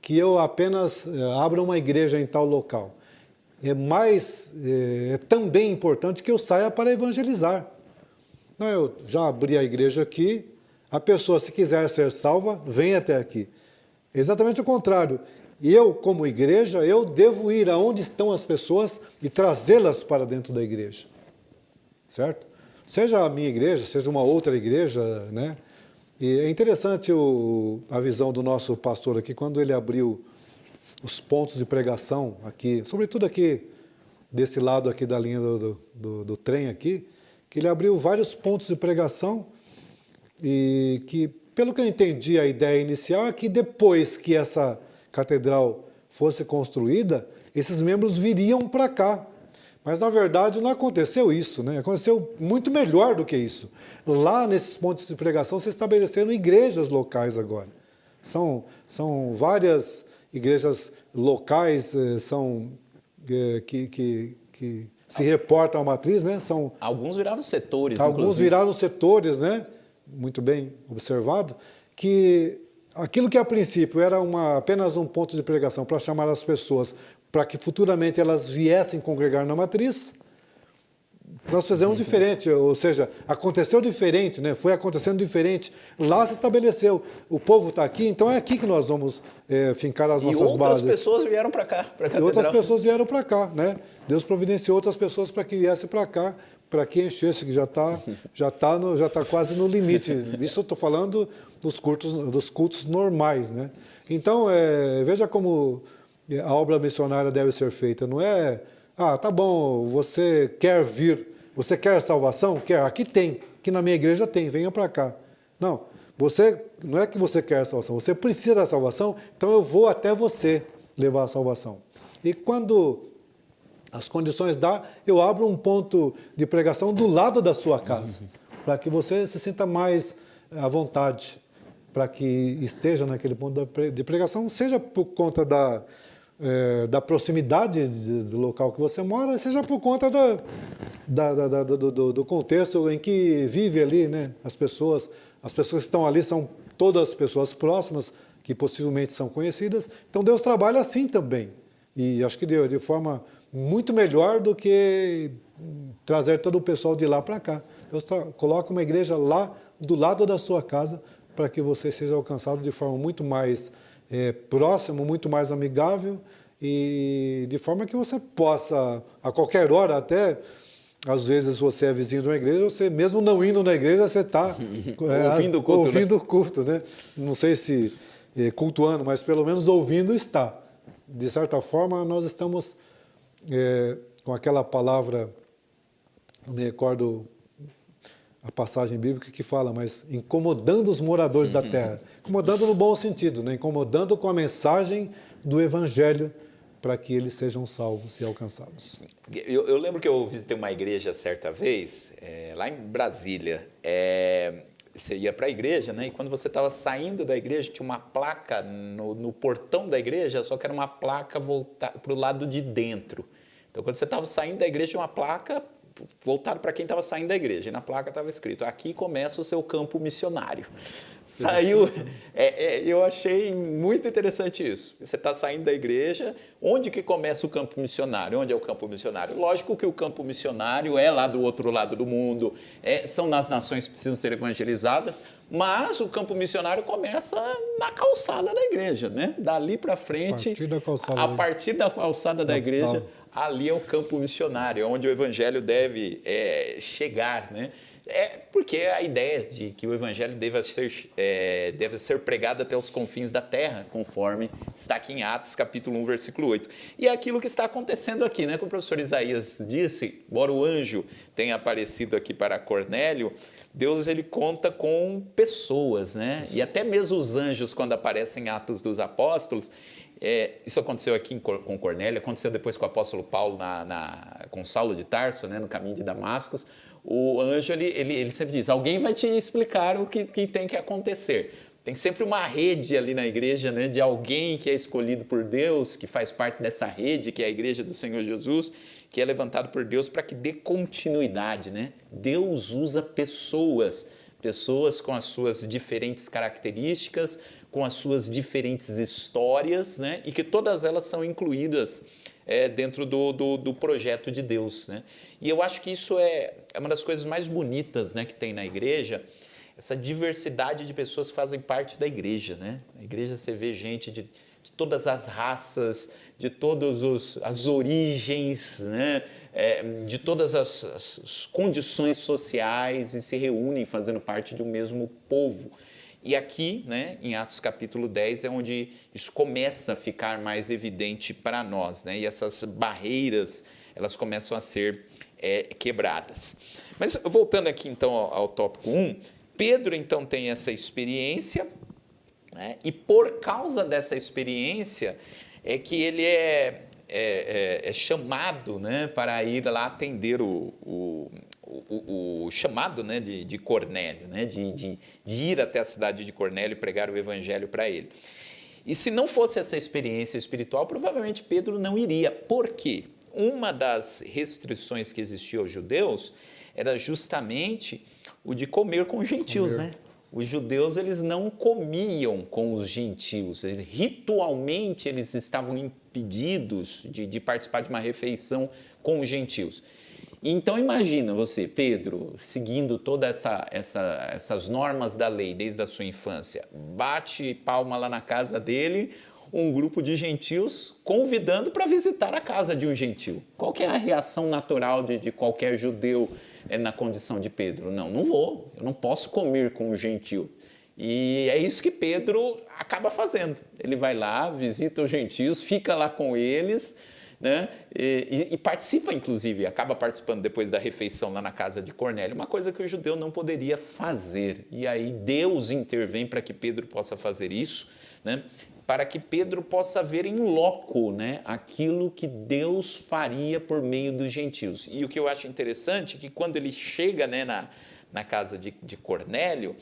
que eu apenas abra uma igreja em tal local. É também importante que eu saia para evangelizar. Não, eu já abri a igreja aqui, a pessoa, se quiser ser salva, vem até aqui. Exatamente o contrário. Eu, como igreja, eu devo ir aonde estão as pessoas e trazê-las para dentro da igreja. Certo? Seja a minha igreja, seja uma outra igreja, né? E é interessante a visão do nosso pastor aqui, quando ele abriu os pontos de pregação aqui, sobretudo aqui, desse lado aqui da linha do trem aqui, que ele abriu vários pontos de pregação e que, pelo que eu entendi, a ideia inicial é que depois que essa catedral fosse construída, esses membros viriam para cá. Mas, na verdade, não aconteceu isso, né? Aconteceu muito melhor do que isso. Lá, nesses pontos de pregação, se estabeleceram igrejas locais agora. São várias igrejas locais, que se reportam à matriz, né? Alguns viraram setores, Alguns viraram setores, né? Muito bem observado, que aquilo que a princípio era apenas um ponto de pregação para chamar as pessoas para que futuramente elas viessem congregar na matriz, nós fizemos diferente, ou seja, aconteceu diferente, né? Foi acontecendo diferente. Lá se estabeleceu, o povo está aqui, então é aqui que nós vamos fincar as nossas bases. E outras pessoas vieram para cá, para a catedral. E outras pessoas vieram para cá, né? Deus providenciou outras pessoas para que viessem para cá, para que enchesse, que já tá quase no limite. Isso eu estou falando dos cultos normais, né? Então, veja como a obra missionária deve ser feita. Não é, tá bom, você quer vir, você quer salvação? Quer, aqui tem, aqui na minha igreja tem, venha para cá. Não, não é que você quer salvação, você precisa da salvação, então eu vou até você levar a salvação. E quando as condições dão, eu abro um ponto de pregação do lado da sua casa, para que você se sinta mais à vontade, para que esteja naquele ponto de pregação, seja por conta da proximidade do local que você mora, seja por conta do contexto em que vive ali, né? As pessoas que estão ali são todas pessoas próximas, que possivelmente são conhecidas. Então Deus trabalha assim também. E acho que de forma muito melhor do que trazer todo o pessoal de lá para cá. Deus coloca uma igreja lá do lado da sua casa para que você seja alcançado de forma muito mais próximo, muito mais amigável e de forma que você possa, a qualquer hora até, às vezes você é vizinho de uma igreja, você mesmo não indo na igreja, você está ouvindo o culto, né? Não sei se cultuando, mas pelo menos ouvindo está. De certa forma, nós estamos com aquela palavra, não me recordo a passagem bíblica que fala, mas incomodando os moradores da terra. Incomodando no bom sentido, né? Incomodando com a mensagem do Evangelho para que eles sejam salvos e alcançados. Eu lembro que eu visitei uma igreja certa vez, lá em Brasília. Você ia para a igreja, né? E quando você estava saindo da igreja, tinha uma placa no portão da igreja, só que era uma placa voltada para o lado de dentro. Então, quando você estava saindo da igreja, tinha uma placa voltada para quem estava saindo da igreja. E na placa estava escrito: aqui começa o seu campo missionário. Saiu. Eu achei muito interessante isso. Você está saindo da igreja, onde que começa o campo missionário? Onde é o campo missionário? Lógico que o campo missionário é lá do outro lado do mundo, são nas nações que precisam ser evangelizadas, mas o campo missionário começa na calçada da igreja, né? Dali para frente, a partir da calçada da igreja, ali é o campo missionário, onde o evangelho deve chegar, né? Porque a ideia de que o evangelho deve ser pregado até os confins da terra, conforme está aqui em Atos, capítulo 1, versículo 8. E é aquilo que está acontecendo aqui, né? Como o professor Isaías disse, embora o anjo tenha aparecido aqui para Cornélio, Deus ele conta com pessoas, né? E até mesmo os anjos, quando aparecem em Atos dos Apóstolos, isso aconteceu aqui com Cornélio, aconteceu depois com o apóstolo Paulo, com Saulo de Tarso, né, no caminho de Damasco. O anjo, ele sempre diz, alguém vai te explicar o que tem que acontecer. Tem sempre uma rede ali na igreja, né, de alguém que é escolhido por Deus, que faz parte dessa rede, que é a igreja do Senhor Jesus, que é levantado por Deus para que dê continuidade, né? Deus usa pessoas com as suas diferentes características, com as suas diferentes histórias, né? E que todas elas são incluídas dentro do projeto de Deus, né? E eu acho que isso é uma das coisas mais bonitas, né, que tem na igreja, essa diversidade de pessoas que fazem parte da igreja, né? Na igreja você vê gente de todas as raças, de todas as origens, né? De todas as condições sociais e se reúnem fazendo parte de um mesmo povo. E aqui, né, em Atos capítulo 10, é onde isso começa a ficar mais evidente para nós, né? E essas barreiras, elas começam a ser quebradas. Mas voltando aqui então ao tópico 1, Pedro então tem essa experiência, né? E por causa dessa experiência é que ele é chamado, né, para ir lá atender o chamado, né, de Cornélio, né, de ir até a cidade de Cornélio e pregar o evangelho para ele. E se não fosse essa experiência espiritual, provavelmente Pedro não iria. Por quê? Uma das restrições que existia aos judeus era justamente o de comer com os gentios, né? Os judeus, eles não comiam com os gentios, ritualmente eles estavam impedidos de participar de uma refeição com os gentios. Então imagina você, Pedro, seguindo todas essas normas da lei desde a sua infância, bate palma lá na casa dele, um grupo de gentios convidando para visitar a casa de um gentio. Qual que é a reação natural de qualquer judeu na condição de Pedro? Não vou, eu não posso comer com o gentio. E é isso que Pedro acaba fazendo. Ele vai lá, visita os gentios, fica lá com eles, né? E participa, inclusive, acaba participando depois da refeição lá na casa de Cornélio, uma coisa que o judeu não poderia fazer. E aí Deus intervém para que Pedro possa fazer isso, né? Para que Pedro possa ver em loco, né, aquilo que Deus faria por meio dos gentios. E o que eu acho interessante é que quando ele chega, né, na casa de Cornélio,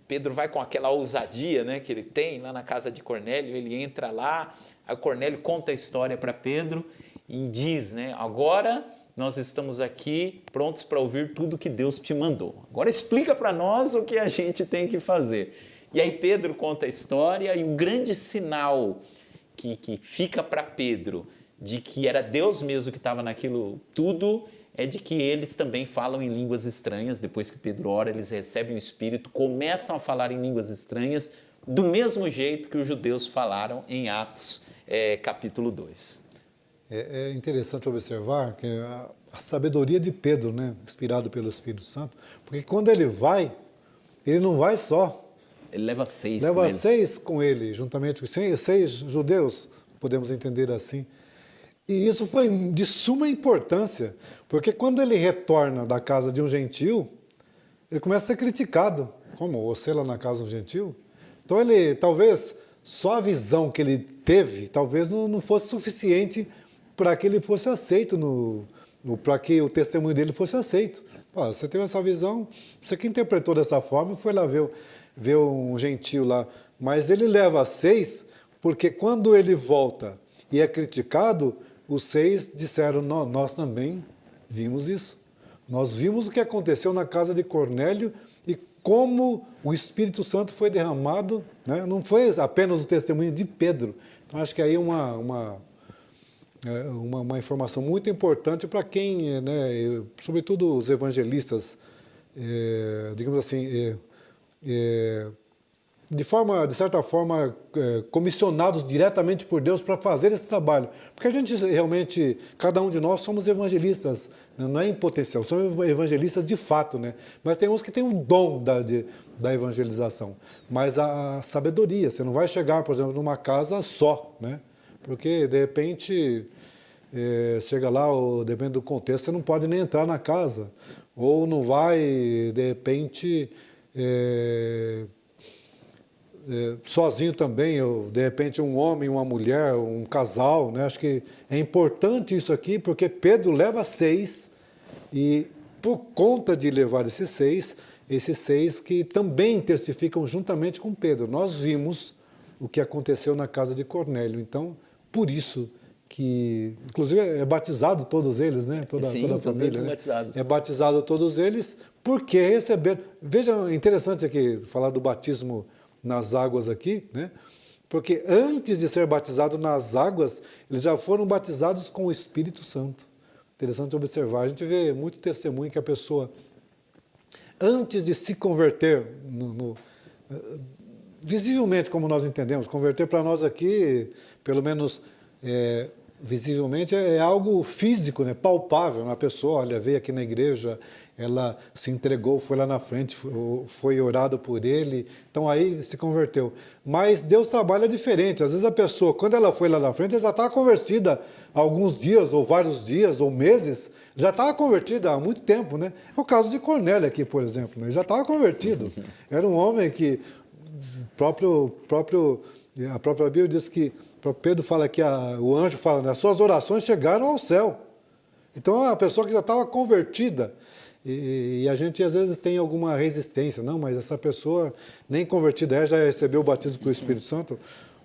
Pedro vai com aquela ousadia, né, que ele tem lá na casa de Cornélio, ele entra lá, aí Cornélio conta a história para Pedro e diz, né, agora nós estamos aqui prontos para ouvir tudo que Deus te mandou. Agora explica para nós o que a gente tem que fazer. E aí Pedro conta a história e o grande sinal que fica para Pedro de que era Deus mesmo que estava naquilo tudo é de que eles também falam em línguas estranhas. Depois que Pedro ora, eles recebem o Espírito, começam a falar em línguas estranhas do mesmo jeito que os judeus falaram em Atos capítulo 2. É interessante observar que a sabedoria de Pedro, né, inspirado pelo Espírito Santo, porque quando ele não vai só. Ele leva 6 com Leva ele. 6 com ele, juntamente com 6 judeus, podemos entender assim. E isso foi de suma importância, porque quando ele retorna da casa de um gentil, ele começa a ser criticado. Como? Você lá na casa de um gentil? Então ele, talvez, só a visão que ele teve, talvez não fosse suficiente para que ele fosse aceito, para que o testemunho dele fosse aceito. Você teve essa visão, você que interpretou dessa forma, foi lá ver um gentil lá. Mas ele leva 6, porque quando ele volta e é criticado, os 6 disseram, nós também vimos isso. Nós vimos o que aconteceu na casa de Cornélio e como o Espírito Santo foi derramado, né? Não foi apenas o testemunho de Pedro. Então, acho que aí uma informação muito importante para quem, né, sobretudo os evangelistas, digamos assim, de certa forma, comissionados diretamente por Deus para fazer esse trabalho. Porque a gente realmente, cada um de nós somos evangelistas, né? Não é em potencial, somos evangelistas de fato, né? Mas tem uns que têm um dom da evangelização. Mas a sabedoria, você não vai chegar, por exemplo, numa casa só, né? Porque, de repente, chega lá, ou dependendo do contexto, você não pode nem entrar na casa. Ou não vai, de repente, sozinho também, ou de repente um homem, uma mulher, um casal, né? Acho que é importante isso aqui, porque Pedro leva 6 e por conta de levar esses 6 que também testificam juntamente com Pedro. Nós vimos o que aconteceu na casa de Cornélio, então, por isso que, inclusive, é batizado todos eles, né? Toda a família, né? É batizado todos eles, porque receberam... Veja, interessante aqui falar do batismo nas águas aqui, né? Porque antes de ser batizado nas águas, eles já foram batizados com o Espírito Santo. Interessante observar. A gente vê muito testemunho que a pessoa, antes de se converter, visivelmente, como nós entendemos, converter para nós aqui, pelo menos visivelmente, é algo físico, né? Palpável. Uma pessoa, olha, veio aqui na igreja, ela se entregou, foi lá na frente, foi orado por ele, então aí se converteu. Mas Deus trabalha diferente. Às vezes a pessoa, quando ela foi lá na frente, ela já estava convertida há alguns dias, ou vários dias, ou meses, já estava convertida há muito tempo, né? É o caso de Cornélio aqui, por exemplo, né? Ele já estava convertido. Era um homem que, a própria Bíblia diz que, Pedro fala que o anjo fala, né? As suas orações chegaram ao céu. Então é uma pessoa que já estava convertida. E a gente às vezes tem alguma resistência. Não, mas essa pessoa nem convertida já recebeu o batismo com o Espírito Santo.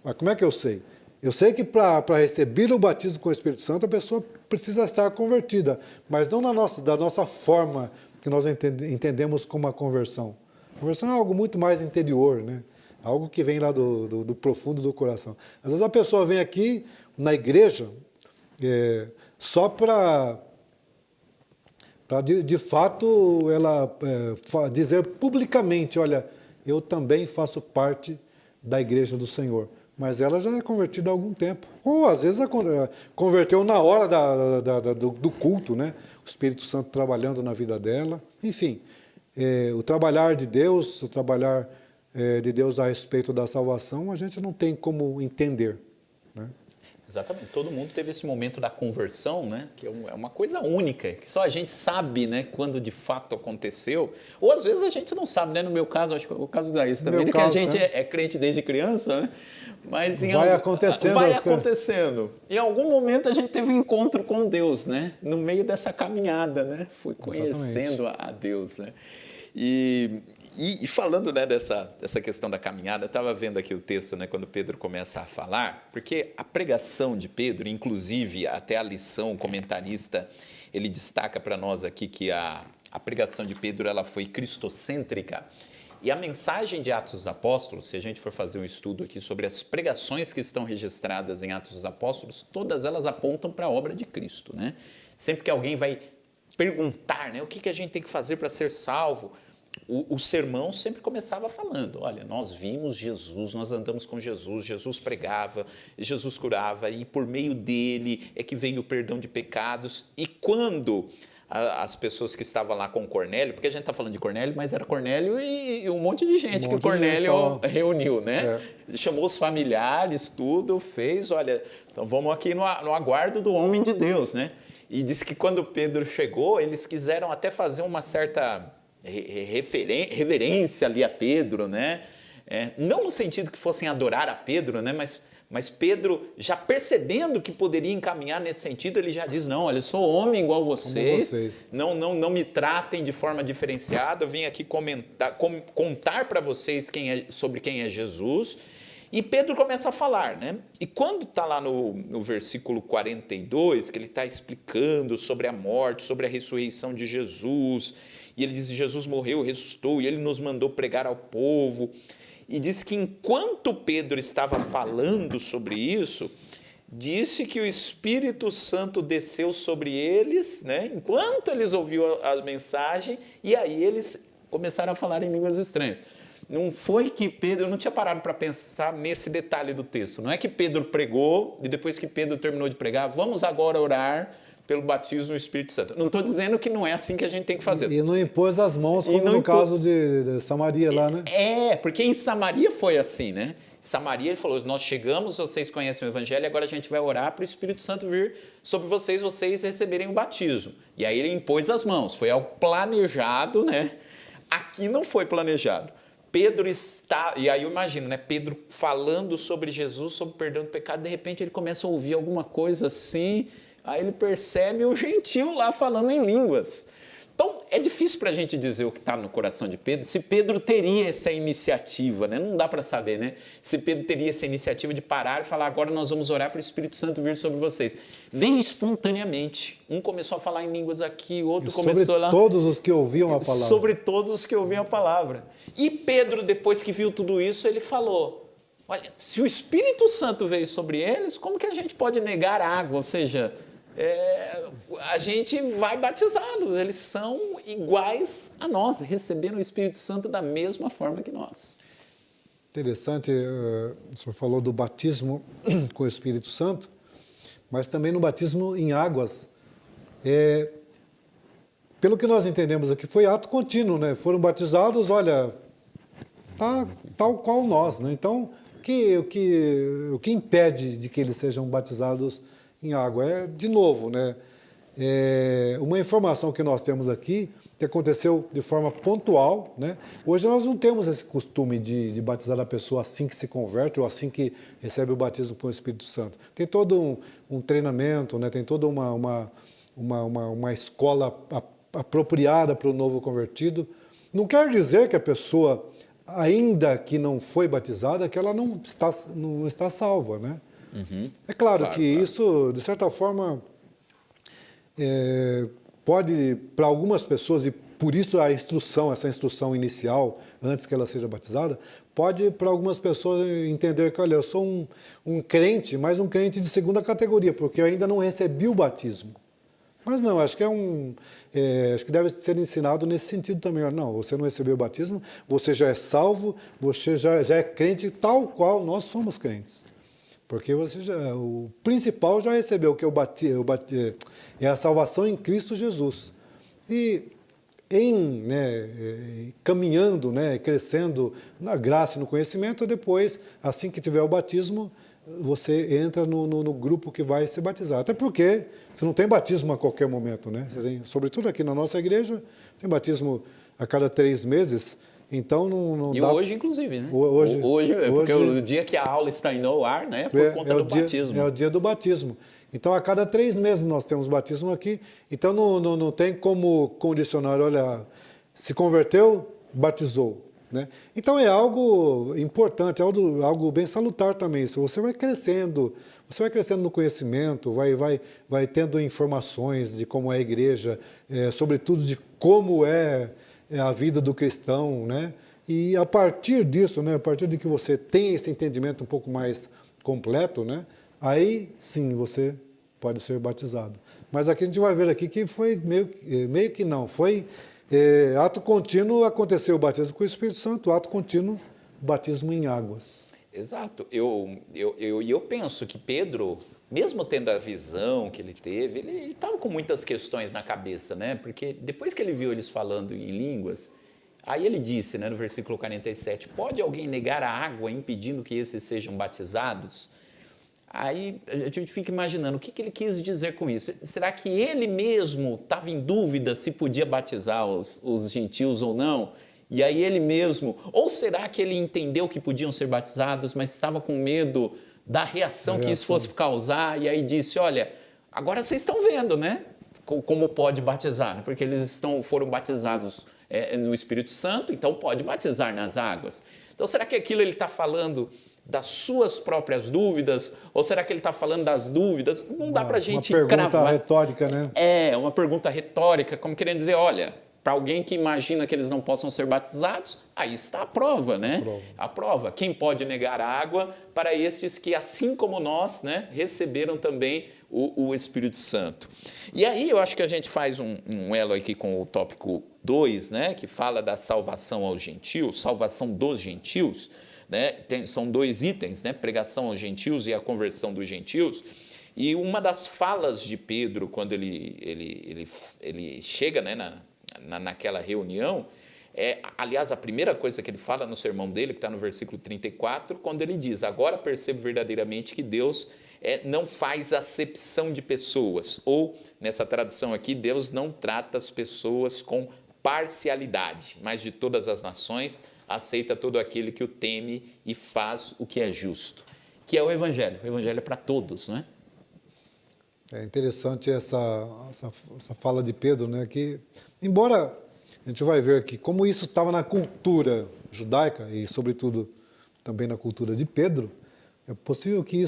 Mas como é que eu sei? Eu sei que para receber o batismo com o Espírito Santo, a pessoa precisa estar convertida, mas não da nossa forma que nós entendemos como a conversão. A conversão é algo muito mais interior, né? Algo que vem lá do profundo do coração. Às vezes a pessoa vem aqui na igreja só para de fato ela dizer publicamente, olha, eu também faço parte da igreja do Senhor. Mas ela já é convertida há algum tempo. Ou às vezes converteu na hora do culto, né? O Espírito Santo trabalhando na vida dela. Enfim, o trabalhar de Deus, de Deus a respeito da salvação, a gente não tem como entender, né? Exatamente. Todo mundo teve esse momento da conversão, né? Que é uma coisa única, que só a gente sabe, né? Quando de fato aconteceu. Ou às vezes a gente não sabe, né? No meu caso, acho que o caso da isso também, que a gente é crente desde criança, né? Mas vai acontecendo. Em algum momento a gente teve um encontro com Deus, né? No meio dessa caminhada, né? Fui conhecendo a Deus, né? E falando, né, dessa questão da caminhada, eu estava vendo aqui o texto, né, quando Pedro começa a falar, porque a pregação de Pedro, inclusive até a lição, o comentarista, ele destaca para nós aqui que a pregação de Pedro ela foi cristocêntrica. E a mensagem de Atos dos Apóstolos, se a gente for fazer um estudo aqui sobre as pregações que estão registradas em Atos dos Apóstolos, todas elas apontam para a obra de Cristo, né? Sempre que alguém vai perguntar, né, o que a gente tem que fazer para ser salvo, o sermão sempre começava falando, olha, nós vimos Jesus, nós andamos com Jesus, Jesus pregava, Jesus curava, e por meio dele é que veio o perdão de pecados. E quando as pessoas que estavam lá com Cornélio, porque a gente está falando de Cornélio, mas era Cornélio e um monte de gente que o Cornélio reuniu, né? Chamou os familiares, tudo, fez, olha, então vamos aqui no aguardo do homem de Deus, né? E disse que quando Pedro chegou, eles quiseram até fazer uma certa reverência ali a Pedro, né? Não no sentido que fossem adorar a Pedro, né? Mas Pedro, já percebendo que poderia encaminhar nesse sentido, ele já diz, não, olha, eu sou homem igual vocês. Não me tratem de forma diferenciada, eu vim aqui contar para vocês sobre quem é Jesus. E Pedro começa a falar, né? E quando está lá no versículo 42, que ele está explicando sobre a morte, sobre a ressurreição de Jesus, e ele diz, Jesus morreu, ressuscitou, e ele nos mandou pregar ao povo. E diz que enquanto Pedro estava falando sobre isso, disse que o Espírito Santo desceu sobre eles, né? Enquanto eles ouviam a mensagem, e aí eles começaram a falar em línguas estranhas. Não foi que Pedro, eu não tinha parado para pensar nesse detalhe do texto, não é que Pedro pregou e depois que Pedro terminou de pregar, vamos agora orar pelo batismo no Espírito Santo. Não estou dizendo que não é assim que a gente tem que fazer. E não impôs as mãos, como no caso de Samaria lá, né? Porque em Samaria foi assim, né? Em Samaria ele falou, nós chegamos, vocês conhecem o Evangelho, agora a gente vai orar para o Espírito Santo vir sobre vocês receberem o batismo. E aí ele impôs as mãos, foi algo planejado, né? Aqui não foi planejado. Pedro está, e aí eu imagino, né? Pedro falando sobre Jesus, sobre o perdão do pecado, de repente ele começa a ouvir alguma coisa assim, aí ele percebe o gentil lá falando em línguas. Então, é difícil para a gente dizer o que está no coração de Pedro, se Pedro teria essa iniciativa, né? Não dá para saber, né? Se Pedro teria essa iniciativa de parar e falar, agora nós vamos orar para o Espírito Santo vir sobre vocês. Veio espontaneamente. Um começou a falar em línguas aqui, outro começou lá... Sobre todos os que ouviam a palavra. Sobre todos os que ouviam a palavra. E Pedro, depois que viu tudo isso, ele falou, olha, se o Espírito Santo veio sobre eles, como que a gente pode negar a água? Ou seja... a gente vai batizá-los, eles são iguais a nós, receberam o Espírito Santo da mesma forma que nós. Interessante, o senhor falou do batismo com o Espírito Santo, mas também no batismo em águas. Pelo que nós entendemos aqui, foi ato contínuo, né? Foram batizados, olha, tal qual nós, né? Então, o que impede de que eles sejam batizados em água? De novo, né? Uma informação que nós temos aqui, que aconteceu de forma pontual, né? Hoje nós não temos esse costume de batizar a pessoa assim que se converte ou assim que recebe o batismo com o Espírito Santo. Tem todo um treinamento, né? Tem toda uma escola apropriada para o novo convertido. Não quer dizer que a pessoa, ainda que não foi batizada, que ela não está salva, né? Uhum. É claro que isso, de certa forma, pode, para algumas pessoas, e por isso essa instrução inicial, antes que ela seja batizada, pode, para algumas pessoas, entender que, olha, eu sou um crente, mas um crente de segunda categoria, porque eu ainda não recebi o batismo. Mas não, acho que acho que deve ser ensinado nesse sentido também. Não, você não recebeu o batismo, você já é salvo, você já é crente tal qual nós somos crentes. Porque o principal já recebeu, que é a salvação em Cristo Jesus. E caminhando, né, crescendo na graça e no conhecimento, depois, assim que tiver o batismo, você entra no grupo que vai se batizar. Até porque você não tem batismo a qualquer momento, né? Você tem, sobretudo aqui na nossa igreja, tem batismo a cada 3 meses. Então não dá... hoje, inclusive, né? Hoje, porque o dia que a aula está indo ao ar, né? Por conta do batismo. É o dia do batismo. Então, a cada 3 meses nós temos batismo aqui. Então, não tem como condicionar, olha, se converteu, batizou. Né? Então, é algo importante, algo bem salutar também. Se você vai crescendo no conhecimento, vai tendo informações de como é a igreja, sobretudo de como é a vida do cristão, né? E a partir disso, né, a partir de que você tem esse entendimento um pouco mais completo, né, aí sim você pode ser batizado. Mas aqui a gente vai ver aqui que foi meio que não, foi Ato contínuo aconteceu o batismo com o Espírito Santo, ato contínuo, batismo em águas. Exato. Eu penso que Pedro, mesmo tendo a visão que ele teve, ele estava com muitas questões na cabeça, né? Porque depois que ele viu eles falando em línguas, aí ele disse, né, no versículo 47, pode alguém negar a água impedindo que esses sejam batizados? Aí a gente fica imaginando o que ele quis dizer com isso. Será que ele mesmo estava em dúvida se podia batizar os gentios ou não? E aí ele mesmo, ou será que ele entendeu que podiam ser batizados, mas estava com medo da reação que isso fosse causar, e aí disse, olha, agora vocês estão vendo, né, como pode batizar, né? Porque eles foram batizados no Espírito Santo, então pode batizar nas águas. Então será que aquilo ele está falando das suas próprias dúvidas, ou será que ele está falando das dúvidas? Não dá para a gente cravar. Uma pergunta retórica, né? Uma pergunta retórica, como querendo dizer, olha, para alguém que imagina que eles não possam ser batizados, aí está a prova, né? A prova. Quem pode negar a água para estes que, assim como nós, né, receberam também o Espírito Santo. E aí eu acho que a gente faz um elo aqui com o tópico 2, né, que fala da salvação aos gentios, salvação dos gentios, né? São 2 itens, né? Pregação aos gentios e a conversão dos gentios. E uma das falas de Pedro, quando ele chega, né, naquela reunião, aliás, a primeira coisa que ele fala no sermão dele, que está no versículo 34, quando ele diz, agora percebo verdadeiramente que Deus não faz acepção de pessoas, ou, nessa tradução aqui, Deus não trata as pessoas com parcialidade, mas de todas as nações aceita todo aquele que o teme e faz o que é justo, que é o Evangelho. O Evangelho é para todos, não é? É interessante essa fala de Pedro, né? Que, embora a gente vai ver aqui como isso estava na cultura judaica e, sobretudo, também na cultura de Pedro, é possível que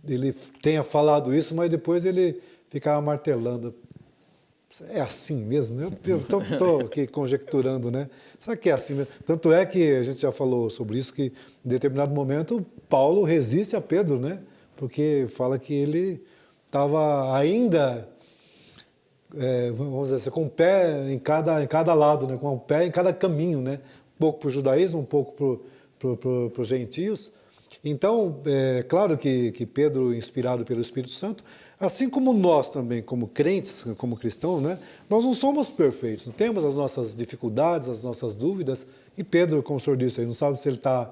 ele tenha falado isso, mas depois ele ficava martelando. É assim mesmo? Eu estou aqui conjecturando, né? Será que é assim mesmo? Tanto é que a gente já falou sobre isso, que em determinado momento Paulo resiste a Pedro, né? Porque fala que ele estava ainda, vamos dizer assim, com o pé em cada lado, né? Com o pé em cada caminho, né? Um pouco para o judaísmo, um pouco para os gentios. Então, é claro que Pedro, inspirado pelo Espírito Santo, assim como nós também, como crentes, como cristãos, né? Nós não somos perfeitos, não temos as nossas dificuldades, as nossas dúvidas. E Pedro, como o senhor disse, ele não sabe se ele está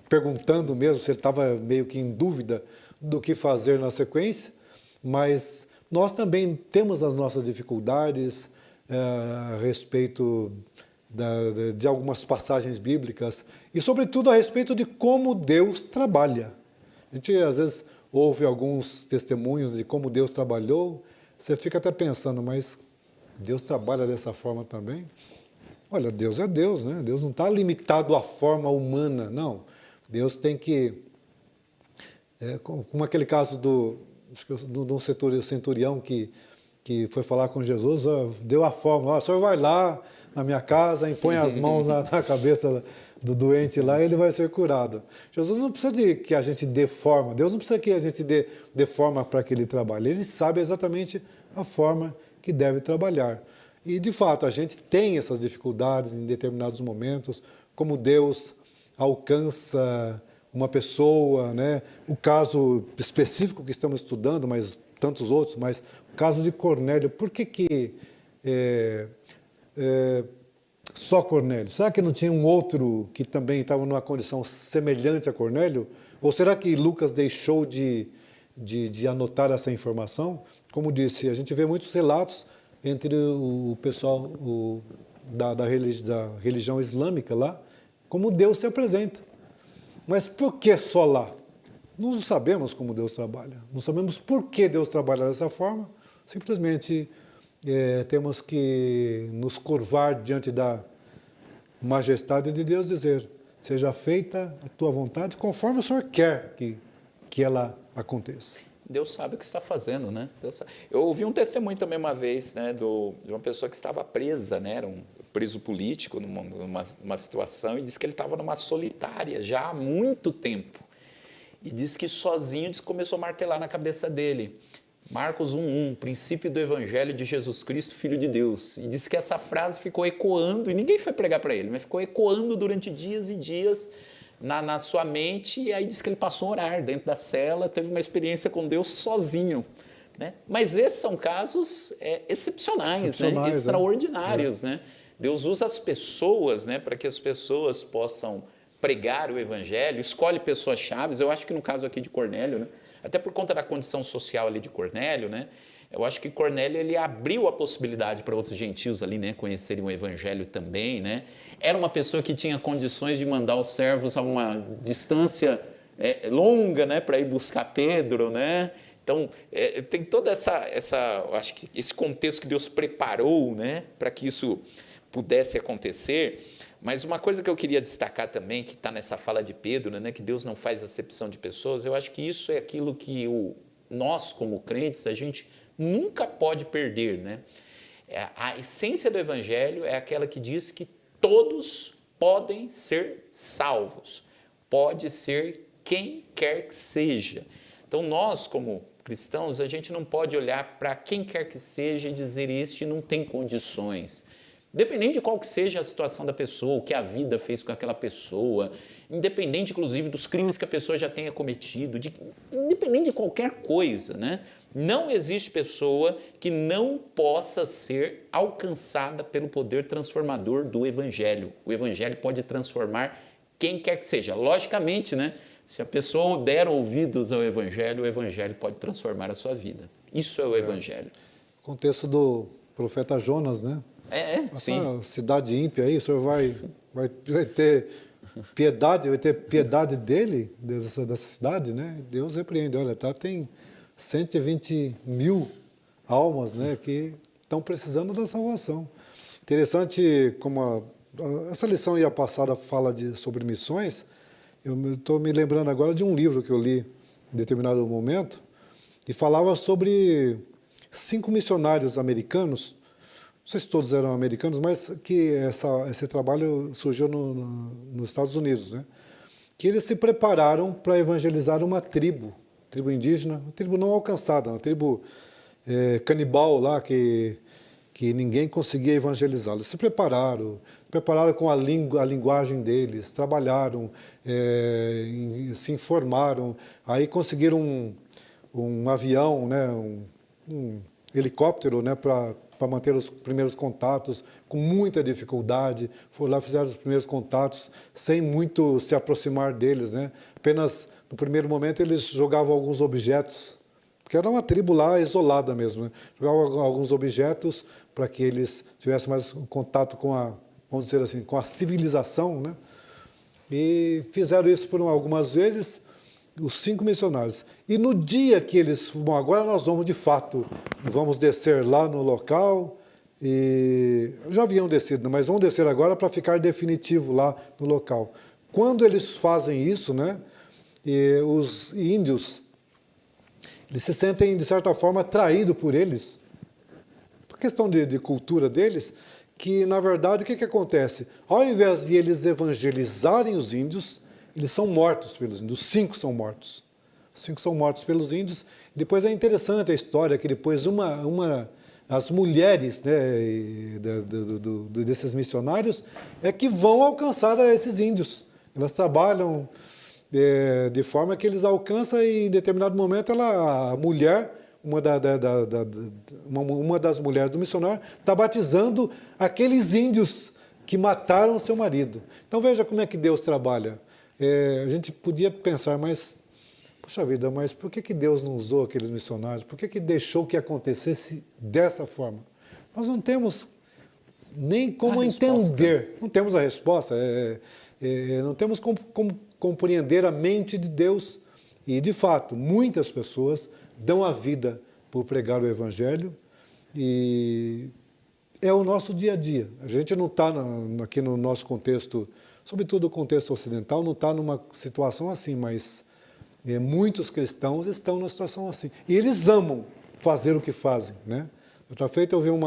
perguntando mesmo, se ele estava meio que em dúvida do que fazer na sequência, mas nós também temos as nossas dificuldades a respeito de algumas passagens bíblicas e, sobretudo, a respeito de como Deus trabalha. A gente, às vezes, ouve alguns testemunhos de como Deus trabalhou, você fica até pensando, mas Deus trabalha dessa forma também? Olha, Deus é Deus, né? Deus não está limitado à forma humana, não. Deus tem que... como aquele caso do centurião que foi falar com Jesus, deu a forma, o senhor vai lá na minha casa, impõe as mãos na cabeça do doente lá e ele vai ser curado. Jesus não precisa de que a gente dê forma, Deus não precisa que a gente dê forma para que ele trabalhe, ele sabe exatamente a forma que deve trabalhar. E, de fato, a gente tem essas dificuldades em determinados momentos, como Deus alcança uma pessoa, né? O caso específico que estamos estudando, mas tantos outros, mas o caso de Cornélio, por que só Cornélio? Será que não tinha um outro que também estava numa condição semelhante a Cornélio? Ou será que Lucas deixou de anotar essa informação? Como disse, a gente vê muitos relatos entre o pessoal da religião islâmica lá, como Deus se apresenta. Mas por que só lá? Não sabemos como Deus trabalha, não sabemos por que Deus trabalha dessa forma, simplesmente temos que nos curvar diante da majestade de Deus, dizer, seja feita a tua vontade conforme o Senhor quer que ela aconteça. Deus sabe o que está fazendo, né? Eu ouvi um testemunho também uma vez, né, de uma pessoa que estava presa, né, era um preso político numa situação, e disse que ele estava numa solitária já há muito tempo. E disse que sozinho começou a martelar na cabeça dele. Marcos 1:1, princípio do Evangelho de Jesus Cristo, Filho de Deus. E diz que essa frase ficou ecoando, e ninguém foi pregar para ele, mas ficou ecoando durante dias e dias na sua mente, e aí diz que ele passou a orar dentro da cela, teve uma experiência com Deus sozinho. Né? Mas esses são casos excepcionais, né? Extraordinários. Né? Deus usa as pessoas, né, para que as pessoas possam pregar o Evangelho, escolhe pessoas chaves. Eu acho que no caso aqui de Cornélio, né, até por conta da condição social ali de Cornélio, né, eu acho que Cornélio ele abriu a possibilidade para outros gentios ali, né, conhecerem o Evangelho também. Né? Era uma pessoa que tinha condições de mandar os servos a uma distância longa, né, para ir buscar Pedro, né? Então, tem toda acho que esse contexto que Deus preparou, né, para que isso pudesse acontecer. Mas uma coisa que eu queria destacar também, que está nessa fala de Pedro, né, que Deus não faz acepção de pessoas, eu acho que isso é aquilo que nós, como crentes, a gente nunca pode perder. Né? A essência do Evangelho é aquela que diz que todos podem ser salvos, pode ser quem quer que seja. Então, nós, como cristãos, a gente não pode olhar para quem quer que seja e dizer este não tem condições. Independente de qual que seja a situação da pessoa, o que a vida fez com aquela pessoa, independente, inclusive, dos crimes que a pessoa já tenha cometido, independente de qualquer coisa, né? Não existe pessoa que não possa ser alcançada pelo poder transformador do Evangelho. O Evangelho pode transformar quem quer que seja. Logicamente, né? Se a pessoa der ouvidos ao Evangelho, o Evangelho pode transformar a sua vida. Isso é o Evangelho. O contexto do profeta Jonas, né? Sim. Cidade ímpia aí, o senhor vai ter piedade dele, dessa cidade, né? Deus repreende, olha, tem 120 mil almas, né, que estão precisando da salvação. Interessante como essa lição aí a passada fala sobre missões. Eu estou me lembrando agora de um livro que eu li em determinado momento e falava sobre 5 missionários americanos, não sei se todos eram americanos, mas que esse trabalho surgiu nos Estados Unidos, né? Que eles se prepararam para evangelizar uma tribo indígena, uma tribo não alcançada, uma tribo canibal lá que ninguém conseguia evangelizar. Eles se prepararam com a linguagem deles, trabalharam, se informaram, aí conseguiram um avião, né, um helicóptero, né, para manter os primeiros contatos, com muita dificuldade. Foram lá, fizeram os primeiros contatos, sem muito se aproximar deles, né? Apenas, no primeiro momento, eles jogavam alguns objetos, porque era uma tribo lá isolada mesmo, né? Jogavam alguns objetos para que eles tivessem mais contato com vamos dizer assim, com a civilização, né? E fizeram isso por algumas vezes, os 5 missionários. E no dia que eles... Bom, agora nós vamos de fato, vamos descer lá no local, e já haviam descido, mas vamos descer agora para ficar definitivo lá no local. Quando eles fazem isso, né, e os índios, eles se sentem, de certa forma, atraídos por eles, por questão de cultura deles, que, na verdade, o que acontece? Ao invés de eles evangelizarem os índios, eles são mortos pelos índios, os 5 são mortos. Os 5 são mortos pelos índios. Depois é interessante a história que depois as mulheres, né, desses missionários é que vão alcançar esses índios. Elas trabalham de forma que eles alcançam e em determinado momento a mulher, uma das mulheres do missionário, está batizando aqueles índios que mataram seu marido. Então veja como é que Deus trabalha. A gente podia pensar, mas, puxa vida, mas por que Deus não usou aqueles missionários? Por que deixou que acontecesse dessa forma? Nós não temos nem como entender, não temos a resposta, não temos como compreender a mente de Deus. E, de fato, muitas pessoas dão a vida por pregar o Evangelho e é o nosso dia a dia. A gente não está aqui no nosso contexto, sobretudo o contexto ocidental, não está numa situação assim, mas muitos cristãos estão numa situação assim. E eles amam fazer o que fazem, né? Outra feita eu vi um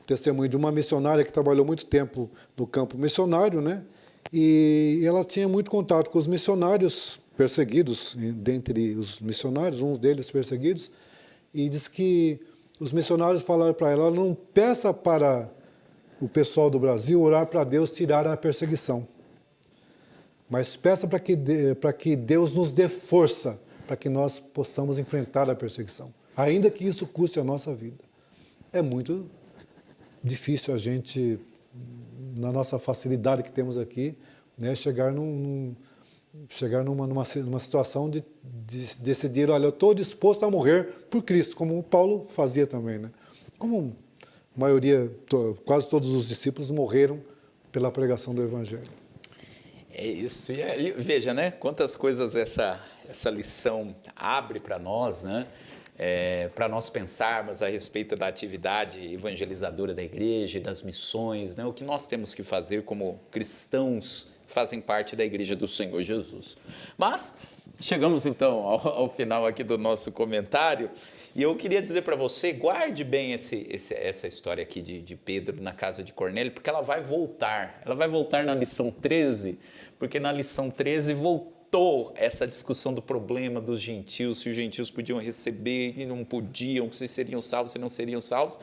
testemunho de uma missionária que trabalhou muito tempo no campo missionário, né? E ela tinha muito contato com os missionários perseguidos dentre os missionários, um deles perseguidos, e diz que os missionários falaram para ela, não peça para o pessoal do Brasil orar para Deus tirar a perseguição, mas peça para que Deus nos dê força para que nós possamos enfrentar a perseguição, ainda que isso custe a nossa vida. É muito difícil a gente, na nossa facilidade que temos aqui, né, chegar numa situação de decidir, olha, eu estou disposto a morrer por Cristo, como Paulo fazia também, né? Como a maioria, quase todos os discípulos morreram pela pregação do Evangelho. É isso, e veja, né, quantas coisas essa lição abre para nós, né? Para nós pensarmos a respeito da atividade evangelizadora da igreja, das missões, né? O que nós temos que fazer como cristãos que fazem parte da igreja do Senhor Jesus. Mas chegamos então ao final aqui do nosso comentário e eu queria dizer para você, guarde bem essa história aqui de Pedro na casa de Cornélio, porque ela vai voltar na lição 13, porque na lição 13 voltou essa discussão do problema dos gentios, se os gentios podiam receber e não podiam, se seriam salvos, se não seriam salvos.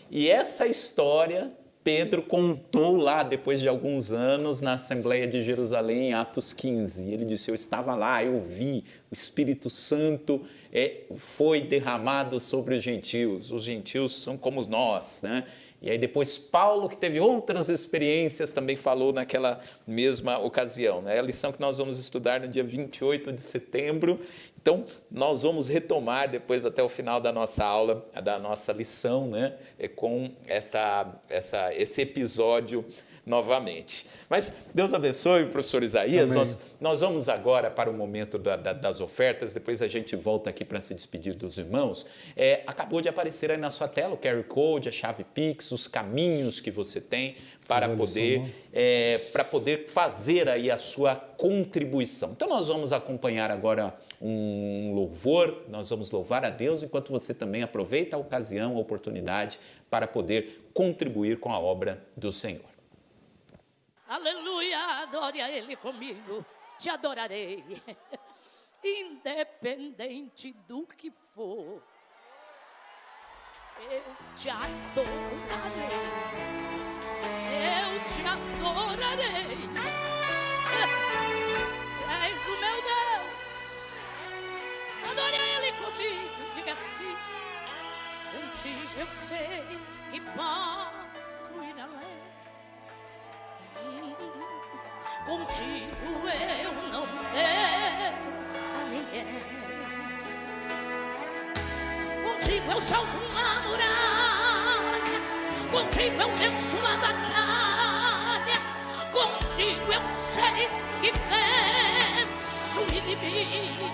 E essa história Pedro contou lá, depois de alguns anos, na Assembleia de Jerusalém, em Atos 15. Ele disse, eu estava lá, eu vi, o Espírito Santo foi derramado sobre os gentios são como nós, né? E aí depois Paulo, que teve outras experiências, também falou naquela mesma ocasião, né? É a lição que nós vamos estudar no dia 28 de setembro. Então, nós vamos retomar depois até o final da nossa aula, da nossa lição, né? Com esse episódio novamente. Mas Deus abençoe, professor Isaías. Nós vamos agora para o momento das ofertas, depois a gente volta aqui para se despedir dos irmãos. Acabou de aparecer aí na sua tela o QR Code, a chave Pix, os caminhos que você tem para poder fazer aí a sua contribuição. Então nós vamos acompanhar agora um louvor, nós vamos louvar a Deus, enquanto você também aproveita a ocasião, a oportunidade para poder contribuir com a obra do Senhor. Aleluia, adore a Ele comigo, te adorarei, independente do que for, eu te adorarei, eu te adorarei, és o meu Deus, adore a Ele comigo, diga assim, contigo eu sei que posso ir além. Contigo eu não quero a ninguém. Contigo eu salto uma muralha, contigo eu venço uma batalha, contigo eu sei que venço o inimigo.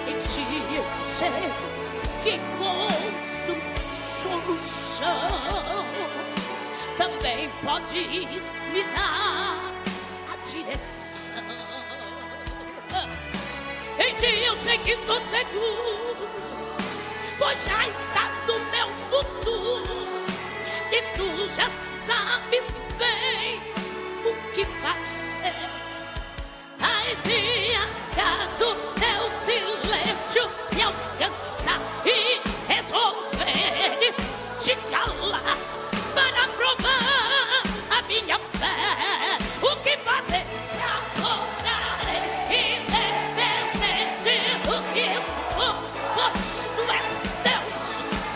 Em ti eu sei que construo solução. Também podes me dar a direção. Em ti eu sei que estou seguro, pois já estás no meu futuro. E tu já sabes bem o que fazer. Mas se acaso teu silêncio me alcançar e resolver te calar para provar a minha fé, o que fazer? Te adorarei, independente do que for, pois tu és Deus,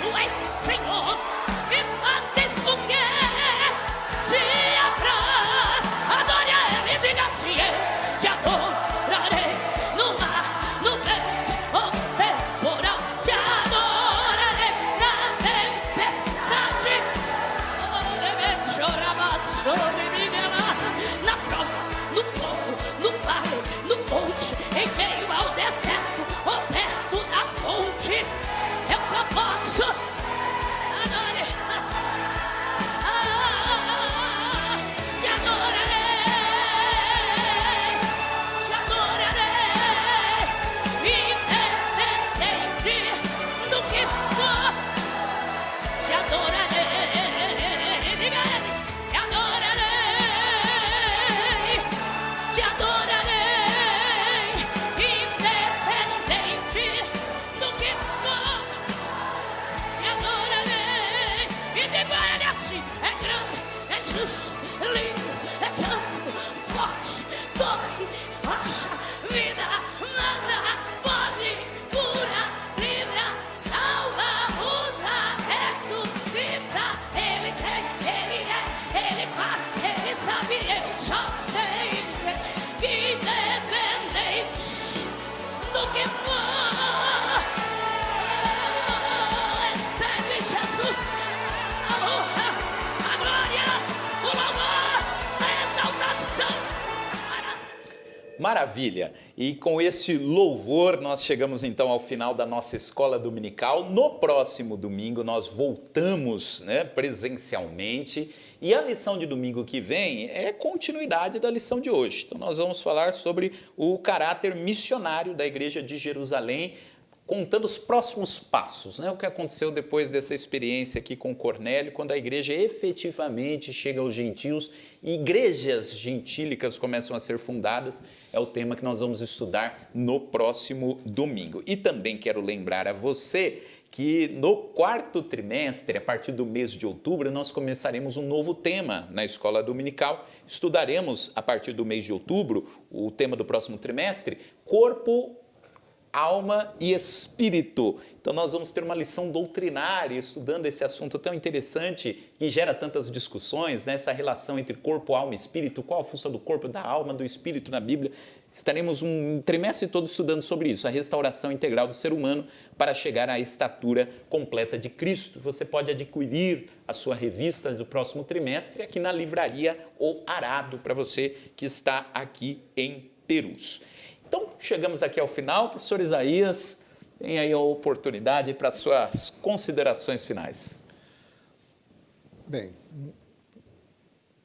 tu és Senhor, e fazes o que te apraz. Adore a Ele, diga assim, eu te adorarei, no ar, no vento ou temporal, te adorarei na tempestade. Na prova, no fogo, no vale, no monte, em meio ao deserto, ou perto da fonte, eu só posso adore, te adorarei, independente do que for, te adorarei. Te adorarei, é grande, é justo, é lindo, é santo, forte, torre, rocha, vida, manda, pode, cura, livra, salva, usa, ressuscita. Ele tem, ele é, ele faz, ele sabe, eu só sei que independente do que for, recebe Jesus a honra, a glória, o louvor, a exaltação. Maravilha! E com esse louvor, nós chegamos então ao final da nossa escola dominical. No próximo domingo, nós voltamos, né, presencialmente. E a lição de domingo que vem é continuidade da lição de hoje. Então, nós vamos falar sobre o caráter missionário da Igreja de Jerusalém, contando os próximos passos, né? O que aconteceu depois dessa experiência aqui com Cornélio, quando a igreja efetivamente chega aos gentios e igrejas gentílicas começam a ser fundadas, é o tema que nós vamos estudar no próximo domingo. E também quero lembrar a você que no quarto trimestre, a partir do mês de outubro, nós começaremos um novo tema na escola dominical. Estudaremos, a partir do mês de outubro, o tema do próximo trimestre, corpo, alma e espírito. Então nós vamos ter uma lição doutrinária estudando esse assunto tão interessante que gera tantas discussões, né? Essa relação entre corpo, alma e espírito, qual a função do corpo, da alma, do espírito na Bíblia. Estaremos um trimestre todo estudando sobre isso, a restauração integral do ser humano para chegar à estatura completa de Cristo. Você pode adquirir a sua revista do próximo trimestre aqui na livraria O Arado, para você que está aqui em Perus. Então, chegamos aqui ao final. Professor Isaías, tem aí a oportunidade para as suas considerações finais. Bem,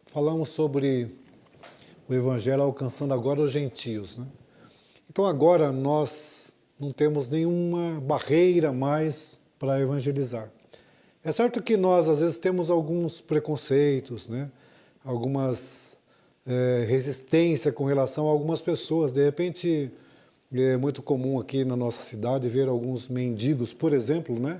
falamos sobre o Evangelho alcançando agora os gentios, né? Então, agora nós não temos nenhuma barreira mais para evangelizar. É certo que nós, às vezes, temos alguns preconceitos, né? Algumas resistência com relação a algumas pessoas. De repente, é muito comum aqui na nossa cidade ver alguns mendigos, por exemplo, né?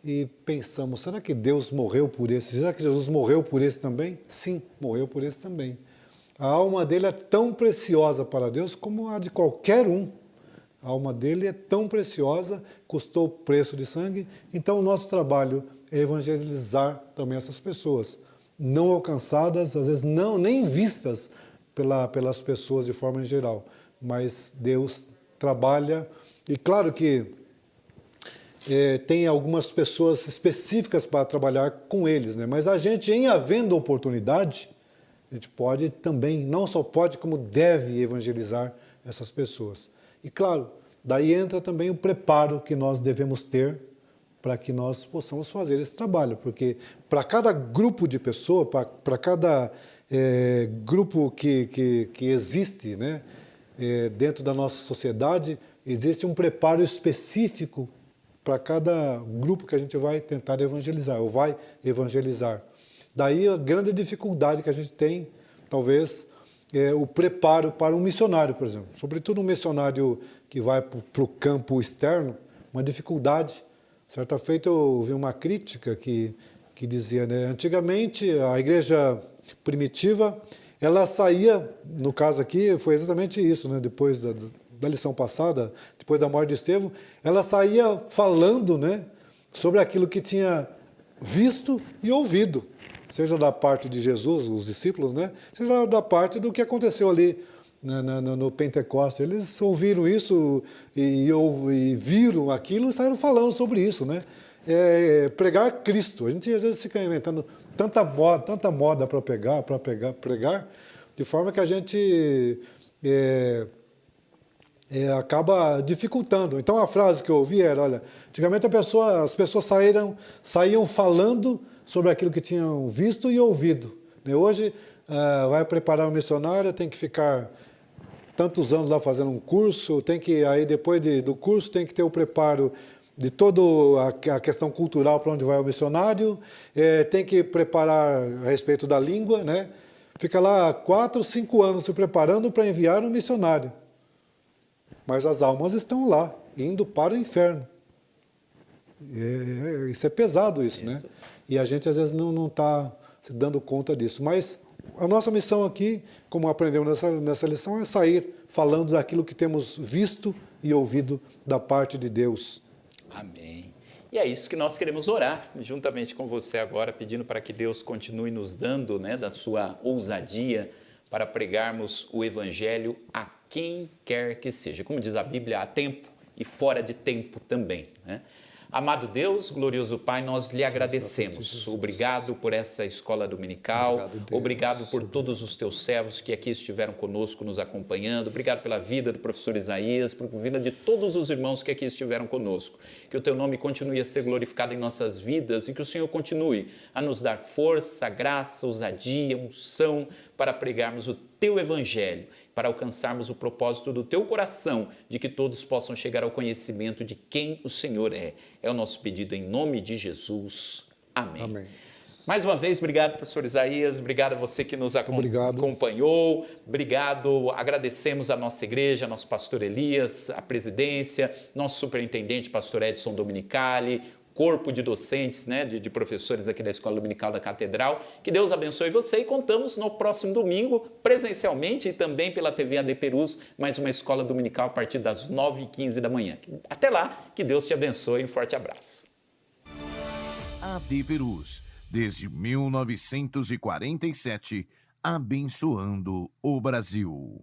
E pensamos, será que Deus morreu por esse? Será que Jesus morreu por esse também? Sim, morreu por esse também. A alma dele é tão preciosa para Deus como a de qualquer um. A alma dele é tão preciosa, custou o preço de sangue. Então, o nosso trabalho é evangelizar também essas pessoas, não alcançadas, às vezes não, nem vistas pelas pessoas de forma geral, mas Deus trabalha, e claro que tem algumas pessoas específicas para trabalhar com eles, né? Mas a gente, em havendo oportunidade, a gente pode também, não só pode, como deve evangelizar essas pessoas. E claro, daí entra também o preparo que nós devemos ter para que nós possamos fazer esse trabalho, porque para cada grupo de pessoas, para cada grupo que existe, né, dentro da nossa sociedade, existe um preparo específico para cada grupo que a gente vai tentar evangelizar, ou vai evangelizar. Daí a grande dificuldade que a gente tem, talvez, o preparo para um missionário, por exemplo. Sobretudo um missionário que vai para o campo externo, uma dificuldade. Certa feita eu ouvi uma crítica que dizia, né, antigamente a igreja primitiva, ela saía, no caso aqui, foi exatamente isso, né, depois da lição passada, depois da morte de Estevão, ela saía falando, né, sobre aquilo que tinha visto e ouvido, seja da parte de Jesus, os discípulos, né, seja da parte do que aconteceu ali no Pentecostes. Eles ouviram isso e viram aquilo e saíram falando sobre isso, né? Pregar Cristo. A gente às vezes fica inventando tanta moda para pregar, de forma que a gente acaba dificultando. Então a frase que eu ouvi era, olha, antigamente as pessoas saíam falando sobre aquilo que tinham visto e ouvido. Hoje vai preparar um missionário, tem que ficar tantos anos lá fazendo um curso, aí depois do curso tem que ter o preparo de toda a questão cultural para onde vai o missionário, tem que preparar a respeito da língua, né? Fica lá 4, 5 anos se preparando para enviar um missionário. Mas as almas estão lá, indo para o inferno. Isso é pesado isso, né? e a gente às vezes não está se dando conta disso. Mas a nossa missão aqui, como aprendemos nessa lição, é sair falando daquilo que temos visto e ouvido da parte de Deus. Amém. E é isso que nós queremos orar, juntamente com você agora, pedindo para que Deus continue nos dando, né, da sua ousadia para pregarmos o Evangelho a quem quer que seja. Como diz a Bíblia, há tempo e fora de tempo também, né? Amado Deus, glorioso Pai, nós lhe agradecemos. Obrigado por essa escola dominical. Obrigado por todos os teus servos que aqui estiveram conosco, nos acompanhando. Obrigado pela vida do professor Isaías, por vida de todos os irmãos que aqui estiveram conosco. Que o teu nome continue a ser glorificado em nossas vidas e que o Senhor continue a nos dar força, graça, ousadia, unção para pregarmos o teu evangelho, para alcançarmos o propósito do teu coração, de que todos possam chegar ao conhecimento de quem o Senhor é. É o nosso pedido em nome de Jesus. Amém. Amém. Mais uma vez, obrigado, professor Isaías, obrigado a você que nos acompanhou, obrigado, agradecemos a nossa igreja, nosso pastor Elias, a presidência, nosso superintendente, pastor Edson Dominicali, corpo de docentes, né, de professores aqui da Escola Dominical da Catedral. Que Deus abençoe você e contamos no próximo domingo, presencialmente e também pela TV AD Perus, mais uma Escola Dominical a partir das 9h15 da manhã. Até lá, que Deus te abençoe e um forte abraço. AD Perus, desde 1947, abençoando o Brasil.